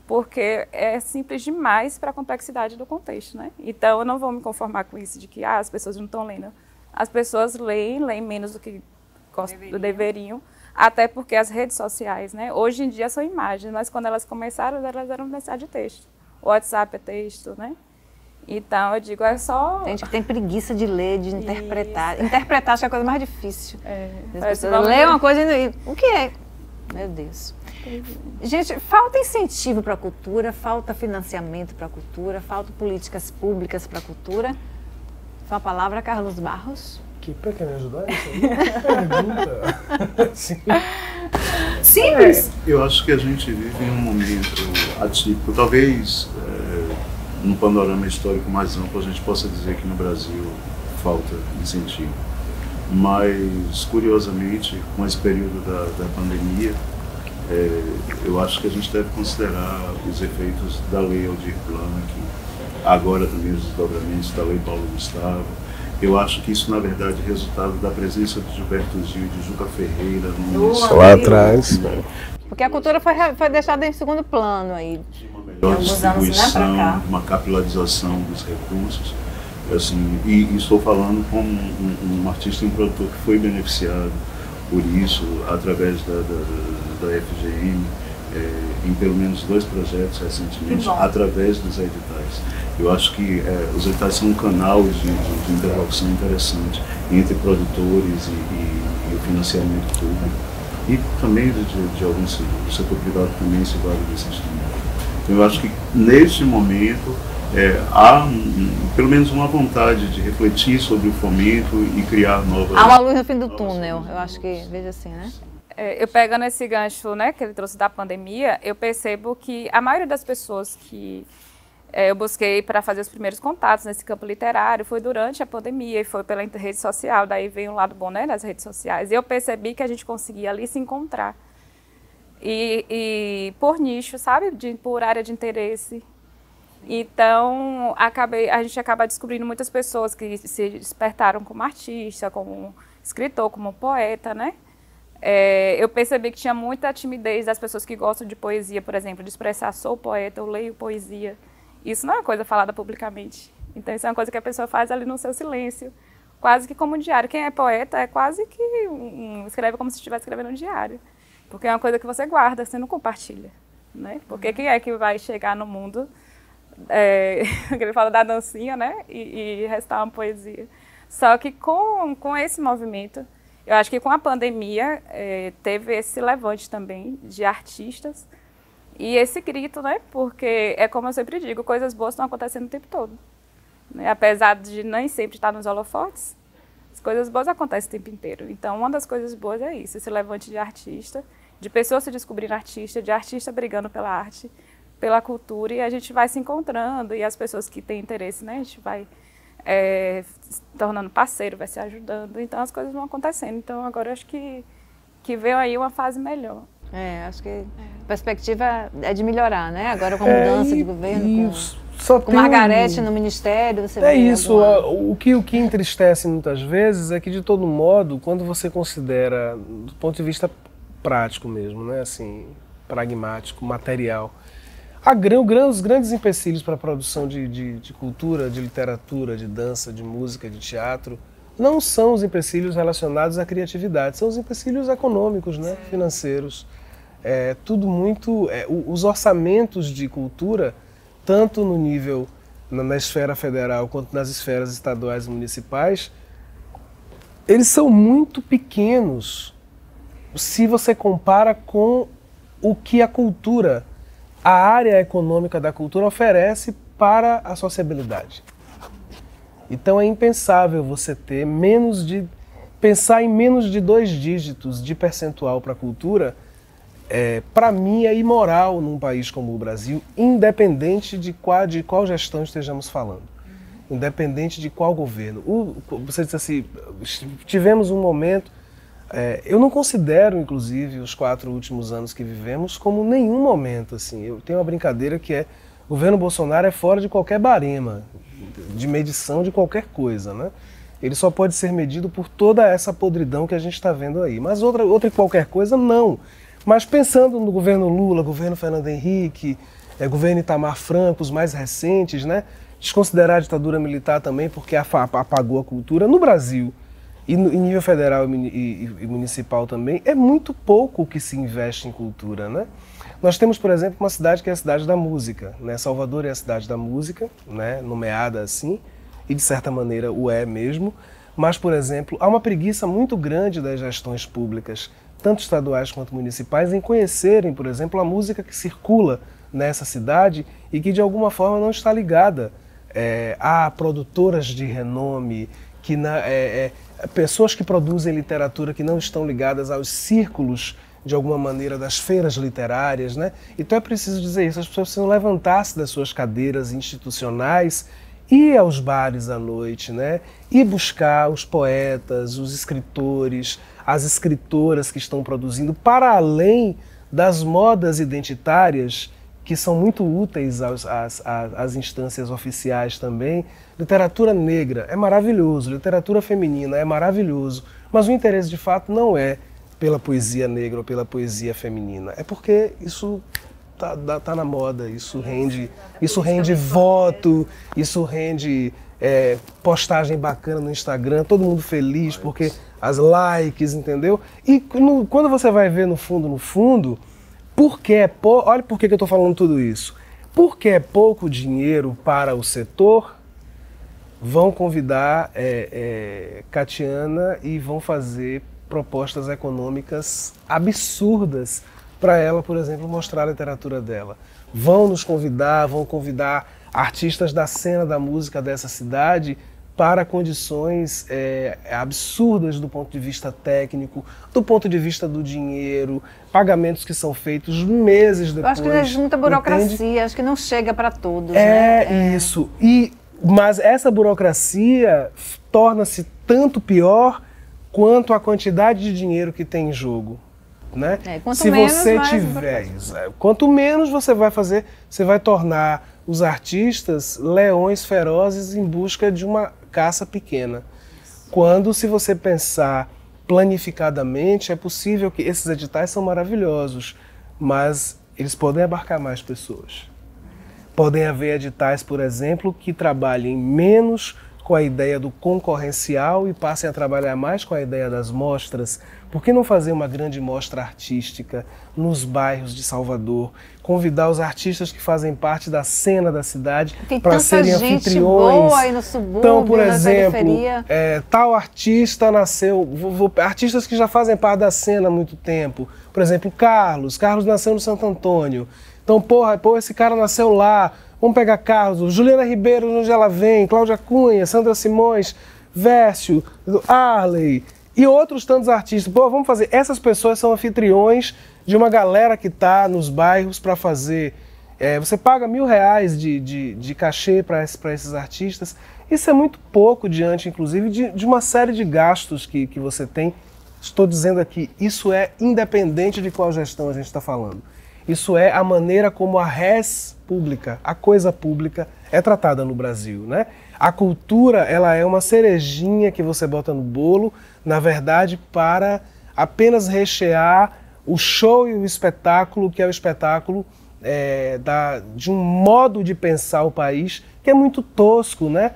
porque é simples demais para a complexidade do contexto, né? Então, eu não vou me conformar com isso de que as pessoas não estão lendo. As pessoas leem menos do que deveriam. Até porque as redes sociais, né, hoje em dia são imagens, mas quando elas começaram, elas eram mensagem de texto. O WhatsApp é texto, né? Então, eu digo, é só... Tem gente que tem preguiça de ler, de interpretar. Isso. Interpretar acho que é a coisa mais difícil. Você lê uma coisa e... O que é? Meu Deus. Gente, falta incentivo para a cultura, falta financiamento para a cultura, falta políticas públicas para a cultura. Foi a palavra, Carlos Barros. Para quer me ajudar? Isso aí? Pergunta. Sim. Simples. Eu acho que a gente vive em um momento atípico. Talvez, no panorama histórico mais amplo, a gente possa dizer que no Brasil falta incentivo. Mas, curiosamente, com esse período da pandemia, eu acho que a gente deve considerar os efeitos da Lei Aldir Blanc, agora também os desdobramentos da Lei Paulo Gustavo. Eu acho que isso, na verdade, é resultado da presença de Gilberto Gil e de Juca Ferreira lá atrás. Porque a cultura foi deixada em segundo plano aí. De uma melhor distribuição, uma capilarização dos recursos. Assim, e estou falando como um artista e um produtor que foi beneficiado por isso, através da FGM, em pelo menos 2 projetos recentemente, através dos editais. Eu acho que os editais são um canal de interlocução interessante entre produtores e o financiamento público. E também de alguns do setor privado também se vale desse instrumento. Então eu acho que neste momento há pelo menos uma vontade de refletir sobre o fomento e criar novas... Há uma luz no fim do túnel, eu acho que, veja assim, né? Eu pegando esse gancho, né, que ele trouxe da pandemia, eu percebo que a maioria das pessoas que eu busquei para fazer os primeiros contatos nesse campo literário foi durante a pandemia e foi pela rede social, daí veio um lado bom, né, das redes sociais. E eu percebi que a gente conseguia ali se encontrar. E por nicho, sabe, por área de interesse. Então, a gente acaba descobrindo muitas pessoas que se despertaram como artista, como escritor, como poeta, né? Eu percebi que tinha muita timidez das pessoas que gostam de poesia, por exemplo, de expressar sou poeta, eu leio poesia. Isso não é uma coisa falada publicamente. Então, isso é uma coisa que a pessoa faz ali no seu silêncio, quase que como um diário. Quem é poeta é quase que escreve como se estivesse escrevendo um diário. Porque é uma coisa que você guarda, você não compartilha, né? Porque quem é que vai chegar no mundo, ele fala da dancinha, né? E restar uma poesia. Só que com esse movimento, Eu acho que com a pandemia teve esse levante também de artistas e esse grito, né? Porque é como eu sempre digo, coisas boas estão acontecendo o tempo todo. Né? Apesar de nem sempre estar nos holofotes, as coisas boas acontecem o tempo inteiro. Então, uma das coisas boas é isso, esse levante de artista, de pessoas se descobrindo artista, de artista brigando pela arte, pela cultura, e a gente vai se encontrando, e as pessoas que têm interesse, né? A gente vai se tornando parceiro, vai se ajudando, então as coisas vão acontecendo. Então agora eu acho que veio aí uma fase melhor. Acho que a perspectiva é de melhorar, né? Agora com a mudança de governo, com Margarete no ministério, você vê isso, o que entristece muitas vezes é que, de todo modo, quando você considera, do ponto de vista prático mesmo, né? Assim, pragmático, material, os grandes empecilhos para a produção de cultura, de literatura, de dança, de música, de teatro, não são os empecilhos relacionados à criatividade, são os empecilhos econômicos, né, financeiros. Tudo muito... os orçamentos de cultura, tanto no nível, na esfera federal, quanto nas esferas estaduais e municipais, eles são muito pequenos se você compara com o que a cultura, a área econômica da cultura oferece para a sociabilidade. Então é impensável você ter pensar em menos de 2 dígitos de percentual para a cultura. Para mim é imoral num país como o Brasil, independente de qual gestão estejamos falando, independente de qual governo. Você disse assim, tivemos um momento. Eu não considero, inclusive, os 4 últimos anos que vivemos como nenhum momento. Assim. Eu tenho uma brincadeira que o governo Bolsonaro é fora de qualquer barema, de medição de qualquer coisa, né? Ele só pode ser medido por toda essa podridão que a gente está vendo aí. Mas outra e qualquer coisa, não. Mas pensando no governo Lula, governo Fernando Henrique, governo Itamar Franco, os mais recentes, né? Desconsiderar a ditadura militar também, porque apagou a cultura. No Brasil, e em nível federal e municipal também, é muito pouco o que se investe em cultura, né? Nós temos, por exemplo, uma cidade que é a cidade da música, né? Salvador é a cidade da música, né? Nomeada assim, e de certa maneira o é mesmo, mas, por exemplo, há uma preguiça muito grande das gestões públicas, tanto estaduais quanto municipais, em conhecerem, por exemplo, a música que circula nessa cidade e que de alguma forma não está ligada a produtoras de renome, pessoas que produzem literatura que não estão ligadas aos círculos, de alguma maneira, das feiras literárias, né? Então é preciso dizer isso, as pessoas precisam levantar-se das suas cadeiras institucionais, ir aos bares à noite, né? E buscar os poetas, os escritores, as escritoras que estão produzindo, para além das modas identitárias, que são muito úteis às instâncias oficiais também. Literatura negra é maravilhoso, literatura feminina é maravilhoso, mas o interesse de fato não é pela poesia negra ou pela poesia feminina, é porque isso tá na moda, isso rende voto, isso rende postagem bacana no Instagram, todo mundo feliz porque as likes, entendeu? E quando você vai ver no fundo, olha por que eu estou falando tudo isso. Porque é pouco dinheiro para o setor, vão convidar Catiana e vão fazer propostas econômicas absurdas para ela, por exemplo, mostrar a literatura dela. Vão convidar artistas da cena da música dessa cidade para condições absurdas do ponto de vista técnico, do ponto de vista do dinheiro, pagamentos que são feitos meses depois. Eu acho que é muita burocracia, entende? Acho que não chega para todos. Isso. Mas essa burocracia torna-se tanto pior quanto a quantidade de dinheiro que tem em jogo. Né? Se você tiver, quanto menos você vai tornar os artistas leões ferozes em busca de uma caça pequena. Quando, se você pensar planificadamente, é possível que esses editais são maravilhosos, mas eles podem abarcar mais pessoas. Podem haver editais, por exemplo, que trabalhem menos com a ideia do concorrencial e passem a trabalhar mais com a ideia das mostras? Por que não fazer uma grande mostra artística nos bairros de Salvador? Convidar os artistas que fazem parte da cena da cidade para serem anfitriões. Boa aí no subúrbio, então, por exemplo, tal artista nasceu... artistas que já fazem parte da cena há muito tempo. Por exemplo, Carlos nasceu no Santo Antônio. Então, esse cara nasceu lá. Vamos pegar Carlos, Juliana Ribeiro, de onde ela vem, Cláudia Cunha, Sandra Simões, Vércio, Arley e outros tantos artistas. Vamos fazer. Essas pessoas são anfitriões de uma galera que está nos bairros para fazer. Você paga R$1.000 de cachê para esses artistas. Isso é muito pouco diante, inclusive, de uma série de gastos que você tem. Estou dizendo aqui, isso é independente de qual gestão a gente está falando. Isso é a maneira como a res pública, a coisa pública, é tratada no Brasil, né? A cultura, ela é uma cerejinha que você bota no bolo, na verdade, para apenas rechear o show e o espetáculo, que é o espetáculo de um modo de pensar o país, que é muito tosco, né?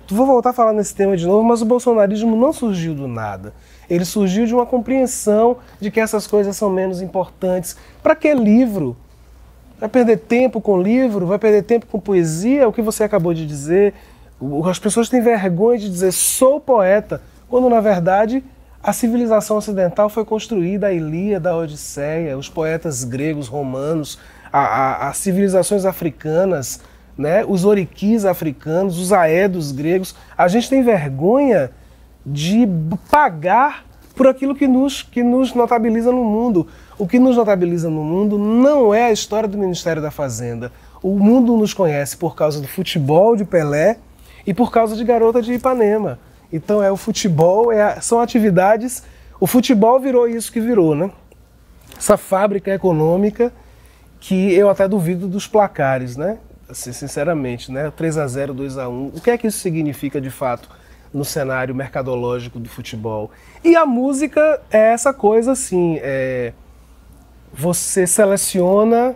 Vou voltar a falar nesse tema de novo, mas o bolsonarismo não surgiu do nada. Ele surgiu de uma compreensão de que essas coisas são menos importantes. Para que livro? Vai perder tempo com livro? Vai perder tempo com poesia? O que você acabou de dizer? As pessoas têm vergonha de dizer sou poeta, quando na verdade a civilização ocidental foi construída, a Ilíada, a Odisseia, os poetas gregos, romanos, as civilizações africanas, né? Os oriquis africanos, os aedos gregos. A gente tem vergonha de pagar por aquilo que nos notabiliza no mundo. O que nos notabiliza no mundo não é a história do Ministério da Fazenda. O mundo nos conhece por causa do futebol de Pelé e por causa de Garota de Ipanema. Então o futebol, são atividades... O futebol virou isso que virou, né? Essa fábrica econômica que eu até duvido dos placares, né? Assim, sinceramente, né? 3-0, 2-1. O que é que isso significa de fato no cenário mercadológico do futebol? E a música é essa coisa assim, você seleciona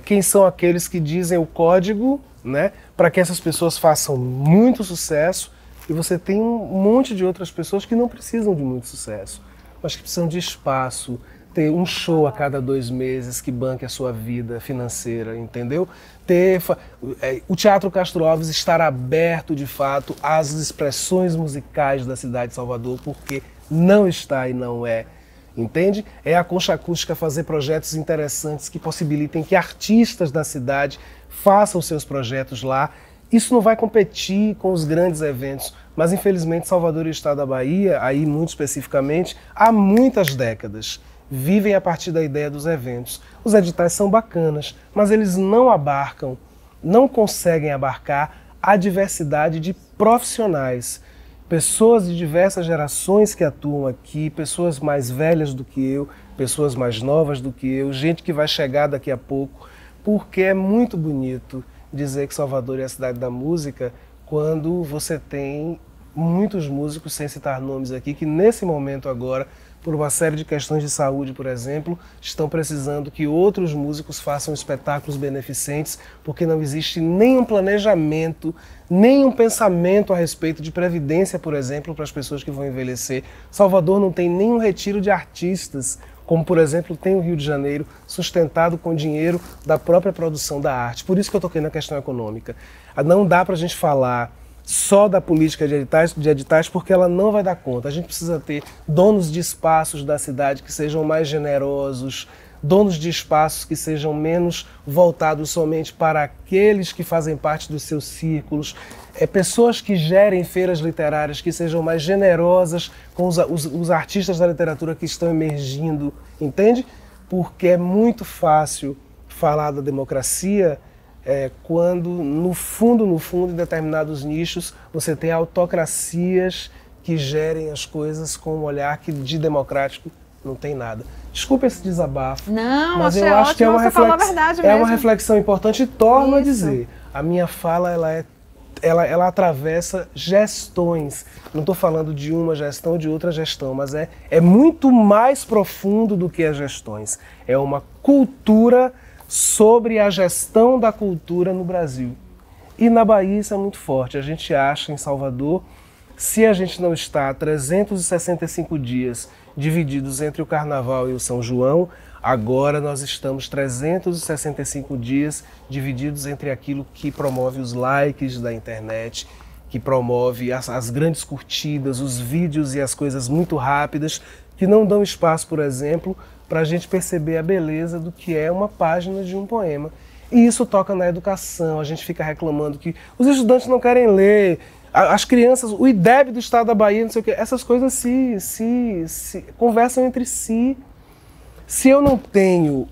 quem são aqueles que dizem o código, né, para que essas pessoas façam muito sucesso, e você tem um monte de outras pessoas que não precisam de muito sucesso, mas que precisam de espaço, ter um show a cada 2 meses que banque a sua vida financeira, entendeu? O Teatro Castro Alves estar aberto, de fato, às expressões musicais da cidade de Salvador, porque não está e não é, entende? É a Concha Acústica fazer projetos interessantes que possibilitem que artistas da cidade façam seus projetos lá. Isso não vai competir com os grandes eventos, mas infelizmente Salvador e o Estado da Bahia, aí muito especificamente, há muitas décadas, vivem a partir da ideia dos eventos. Os editais são bacanas, mas eles não abarcam, não conseguem abarcar a diversidade de profissionais. Pessoas de diversas gerações que atuam aqui, pessoas mais velhas do que eu, pessoas mais novas do que eu, gente que vai chegar daqui a pouco, porque é muito bonito dizer que Salvador é a cidade da música quando você tem muitos músicos, sem citar nomes aqui, que nesse momento agora, por uma série de questões de saúde, por exemplo, estão precisando que outros músicos façam espetáculos beneficentes, porque não existe nenhum planejamento, nenhum pensamento a respeito de previdência, por exemplo, para as pessoas que vão envelhecer. Salvador não tem nenhum retiro de artistas, como, por exemplo, tem o Rio de Janeiro, sustentado com dinheiro da própria produção da arte. Por isso que eu toquei na questão econômica. Não dá para a gente falar só da política de editais, porque ela não vai dar conta. A gente precisa ter donos de espaços da cidade que sejam mais generosos, donos de espaços que sejam menos voltados somente para aqueles que fazem parte dos seus círculos, pessoas que gerem feiras literárias que sejam mais generosas com os artistas da literatura que estão emergindo, entende? Porque é muito fácil falar da democracia quando, no fundo, em determinados nichos, você tem autocracias que gerem as coisas com um olhar que de democrático não tem nada. Desculpa esse desabafo, não, mas eu acho que é uma reflexão importante, e torno a dizer, a minha fala ela atravessa gestões. Não estou falando de uma gestão ou de outra gestão, mas é muito mais profundo do que as gestões. É uma cultura sobre a gestão da cultura no Brasil. E na Bahia isso é muito forte. A gente acha em Salvador, se a gente não está há 365 dias divididos entre o Carnaval e o São João, agora nós estamos 365 dias divididos entre aquilo que promove os likes da internet, que promove as grandes curtidas, os vídeos e as coisas muito rápidas, que não dão espaço, por exemplo, para a gente perceber a beleza do que é uma página de um poema. E isso toca na educação, a gente fica reclamando que os estudantes não querem ler, as crianças, o IDEB do estado da Bahia, não sei o quê, essas coisas se conversam entre si. Se eu não tenho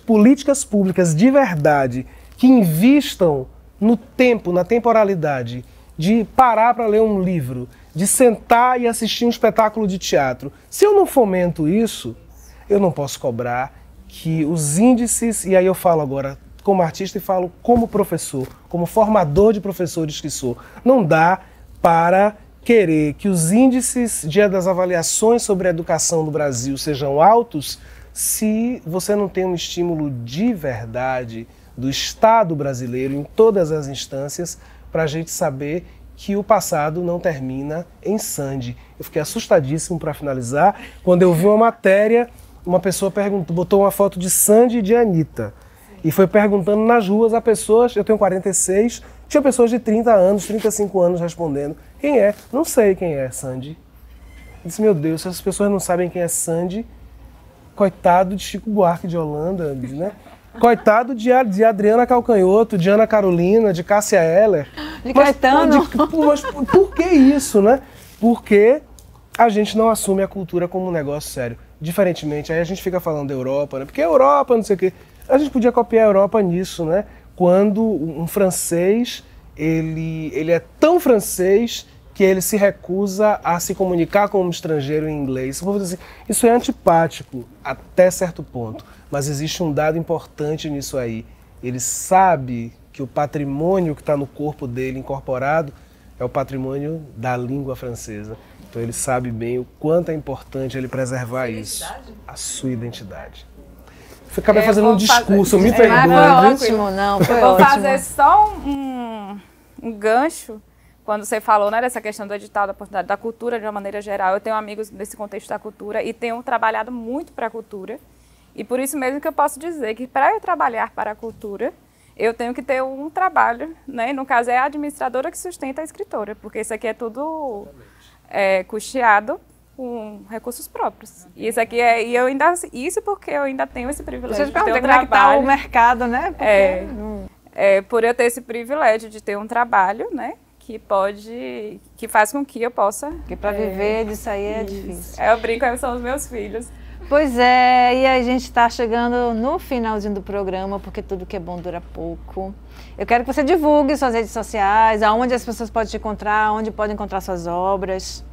políticas públicas de verdade que invistam no tempo, na temporalidade, de parar para ler um livro, de sentar e assistir um espetáculo de teatro, se eu não fomento isso, eu não posso cobrar que os índices, e aí eu falo agora como artista e falo como professor, como formador de professores que sou, não dá para querer que os índices das avaliações sobre a educação no Brasil sejam altos se você não tem um estímulo de verdade do Estado brasileiro em todas as instâncias para a gente saber que o passado não termina em Sandy. Eu fiquei assustadíssimo para finalizar quando eu vi uma matéria, uma pessoa botou uma foto de Sandy e de Anitta e foi perguntando nas ruas a pessoas, eu tenho 46, tinha pessoas de 30 anos, 35 anos respondendo, quem é? Não sei quem é Sandy. Eu disse, meu Deus, se as pessoas não sabem quem é Sandy, coitado de Chico Buarque de Holanda, né? Coitado de Adriana Calcanhoto, de Ana Carolina, de Cássia Eller. De Caetano. Mas por que isso, né? Porque a gente não assume a cultura como um negócio sério. Diferentemente, aí a gente fica falando da Europa, né? Porque a Europa, não sei o quê. A gente podia copiar a Europa nisso, né? Quando um francês, ele é tão francês que ele se recusa a se comunicar com um estrangeiro em inglês. Vou dizer assim, isso é antipático até certo ponto, mas existe um dado importante nisso aí. Ele sabe que o patrimônio que está no corpo dele incorporado é o patrimônio da língua francesa. Então ele sabe bem o quanto é importante ele preservar isso, a sua identidade. Eu acabei fazendo um discurso, me perdoe. Foi ótimo, não, foi ótimo. ótimo. Vou fazer só um gancho. Quando você falou, né, dessa questão do edital da oportunidade da cultura de uma maneira geral, eu tenho amigos nesse contexto da cultura e tenho trabalhado muito para a cultura. E por isso mesmo que eu posso dizer que para eu trabalhar para a cultura, eu tenho que ter um trabalho, né? No caso é a administradora que sustenta a escritora, porque isso aqui é tudo custeado com recursos próprios. E isso aqui isso porque eu ainda tenho esse privilégio de ter um trabalho. Como é que está o mercado, né? Por eu ter esse privilégio de ter um trabalho, né? Que faz com que eu possa... Porque para viver disso aí é difícil. Eu brinco, são os meus filhos. Pois é, e a gente está chegando no finalzinho do programa, porque tudo que é bom dura pouco. Eu quero que você divulgue suas redes sociais, aonde as pessoas podem te encontrar, onde podem encontrar suas obras.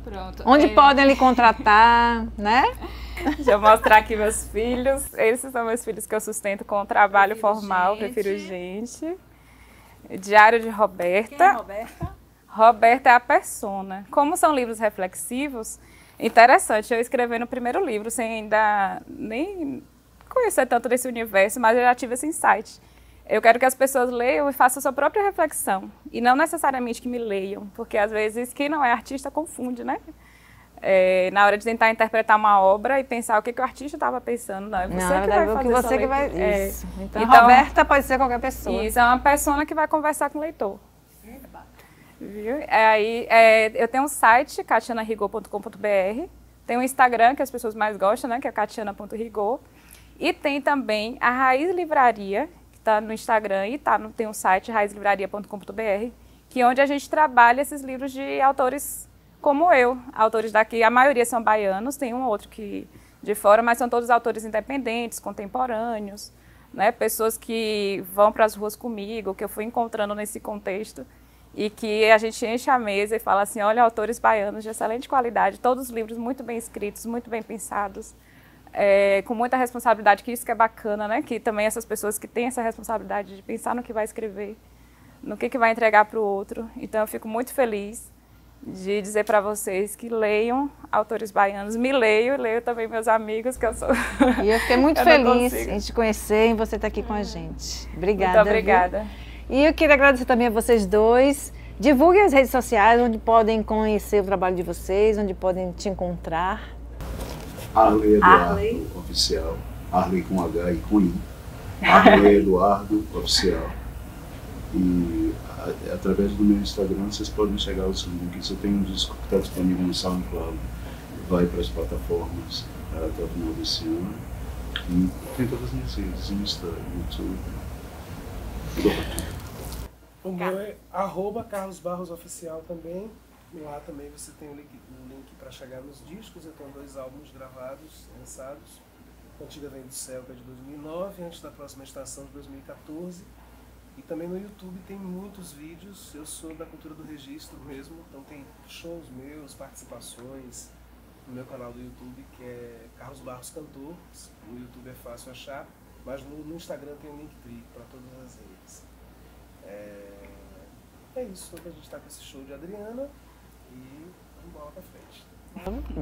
Pronto. Onde podem lhe contratar, né? Deixa eu mostrar aqui meus filhos. Esses são meus filhos que eu sustento com o trabalho formal, Prefiro Gente. Diário de Roberta. Quem é Roberta? Roberta é a persona. Como são livros reflexivos, interessante, eu escrevi no primeiro livro, sem ainda nem conhecer tanto desse universo, mas eu já tive esse insight. Eu quero que as pessoas leiam e façam a sua própria reflexão, e não necessariamente que me leiam, porque às vezes quem não é artista confunde, né? Na hora de tentar interpretar uma obra e pensar o que o artista estava pensando, não, é você que vai fazer você que vai... Isso. Então, Roberta pode ser qualquer pessoa. Isso, é uma persona que vai conversar com o leitor. Viu? Eu tenho um site, catianarigor.com.br, tem um Instagram que as pessoas mais gostam, né, que é catiana.rigor, e tem também a Raiz Livraria, que está no Instagram e tem um site, raizlivraria.com.br, que é onde a gente trabalha esses livros de autores como eu, autores daqui, a maioria são baianos, tem um ou outro que de fora, mas são todos autores independentes, contemporâneos, né, pessoas que vão para as ruas comigo, que eu fui encontrando nesse contexto, e que a gente enche a mesa e fala assim, olha, autores baianos de excelente qualidade, todos os livros muito bem escritos, muito bem pensados, com muita responsabilidade, que isso que é bacana, né? Que também essas pessoas que têm essa responsabilidade de pensar no que vai escrever, no que vai entregar para o outro. Então eu fico muito feliz de dizer para vocês que leiam autores baianos, me leio também meus amigos, que eu sou... E eu fiquei muito feliz em te conhecer e você estar aqui com a gente. Obrigada. Muito obrigada. Viu? E eu queria agradecer também a vocês dois. Divulguem as redes sociais, onde podem conhecer o trabalho de vocês, onde podem te encontrar. Arley Eduardo Oficial. Arley com H e com I. Arley Eduardo Oficial. E através do meu Instagram vocês podem chegar aos links. Eu tenho um disco que está disponível no SoundCloud. Vai para as plataformas até o final desse ano. E tem todas as minhas redes, Insta, YouTube. O meu é @Carlos Barros Oficial também. Lá também você tem o link para chegar nos discos. Eu tenho 2 álbuns gravados, lançados. Cantiga Vem do Céu, que é de 2009, Antes da Próxima Estação, de 2014. E também no YouTube tem muitos vídeos. Eu sou da cultura do registro mesmo, então tem shows meus, participações no meu canal do YouTube, que é Carlos Barros Cantor. No YouTube é fácil achar, mas no Instagram tem um Linktree para todas as redes. É isso, a gente está com esse show de Adriana e vamos bola para frente.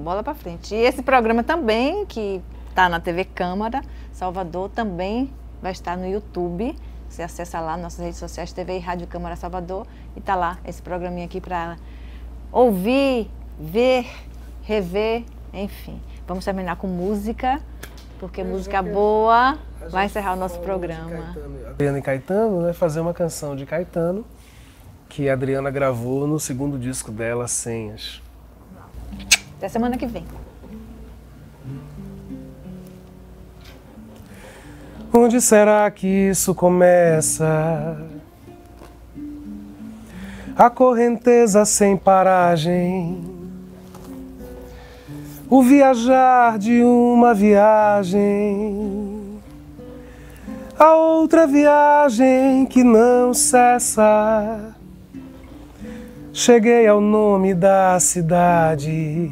Bola para frente. E esse programa também, que está na TV Câmara Salvador, também vai estar no YouTube. Você acessa lá nossas redes sociais, TV e Rádio Câmara Salvador, e está lá esse programinha aqui para ouvir, ver, rever, enfim. Vamos terminar com música, porque música boa vai encerrar o nosso programa. Adriana e Caetano, né, fazer uma canção de Caetano, que a Adriana gravou no 2º disco dela, Senhas. Até semana que vem. Onde será que isso começa? A correnteza sem paragem, o viajar de uma viagem, a outra viagem que não cessa. Cheguei ao nome da cidade,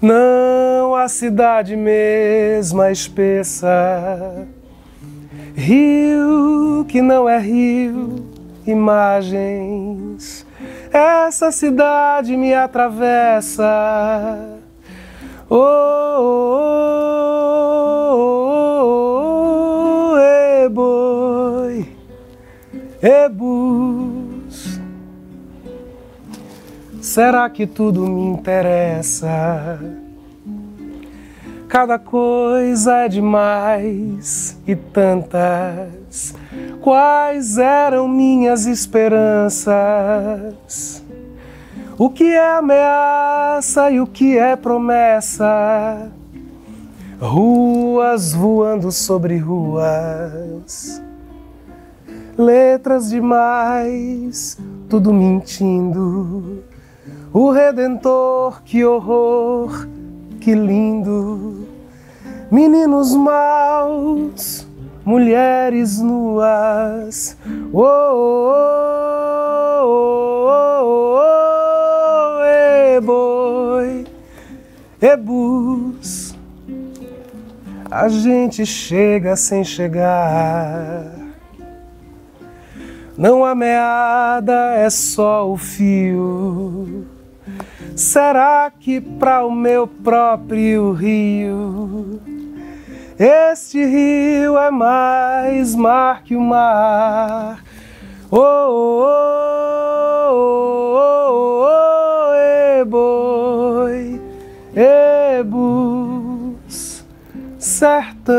não a cidade mesma espessa. Rio que não é rio, imagens. Essa cidade me atravessa. Oh, oh, oh, oh, e boi, e bus. Será que tudo me interessa? Cada coisa é demais e tantas. Quais eram minhas esperanças? O que é ameaça e o que é promessa? Ruas voando sobre ruas, letras demais, tudo mentindo. O Redentor, que horror, que lindo. Meninos maus, mulheres nuas. Oh, oh, oh, oh, oh, e boi, e bus. A gente chega sem chegar. Não há meada, é só o fio. Será que para o meu próprio rio, este rio é mais mar que o mar? Oh, oh, oh, oh, oh, e boi, e bus, sertão,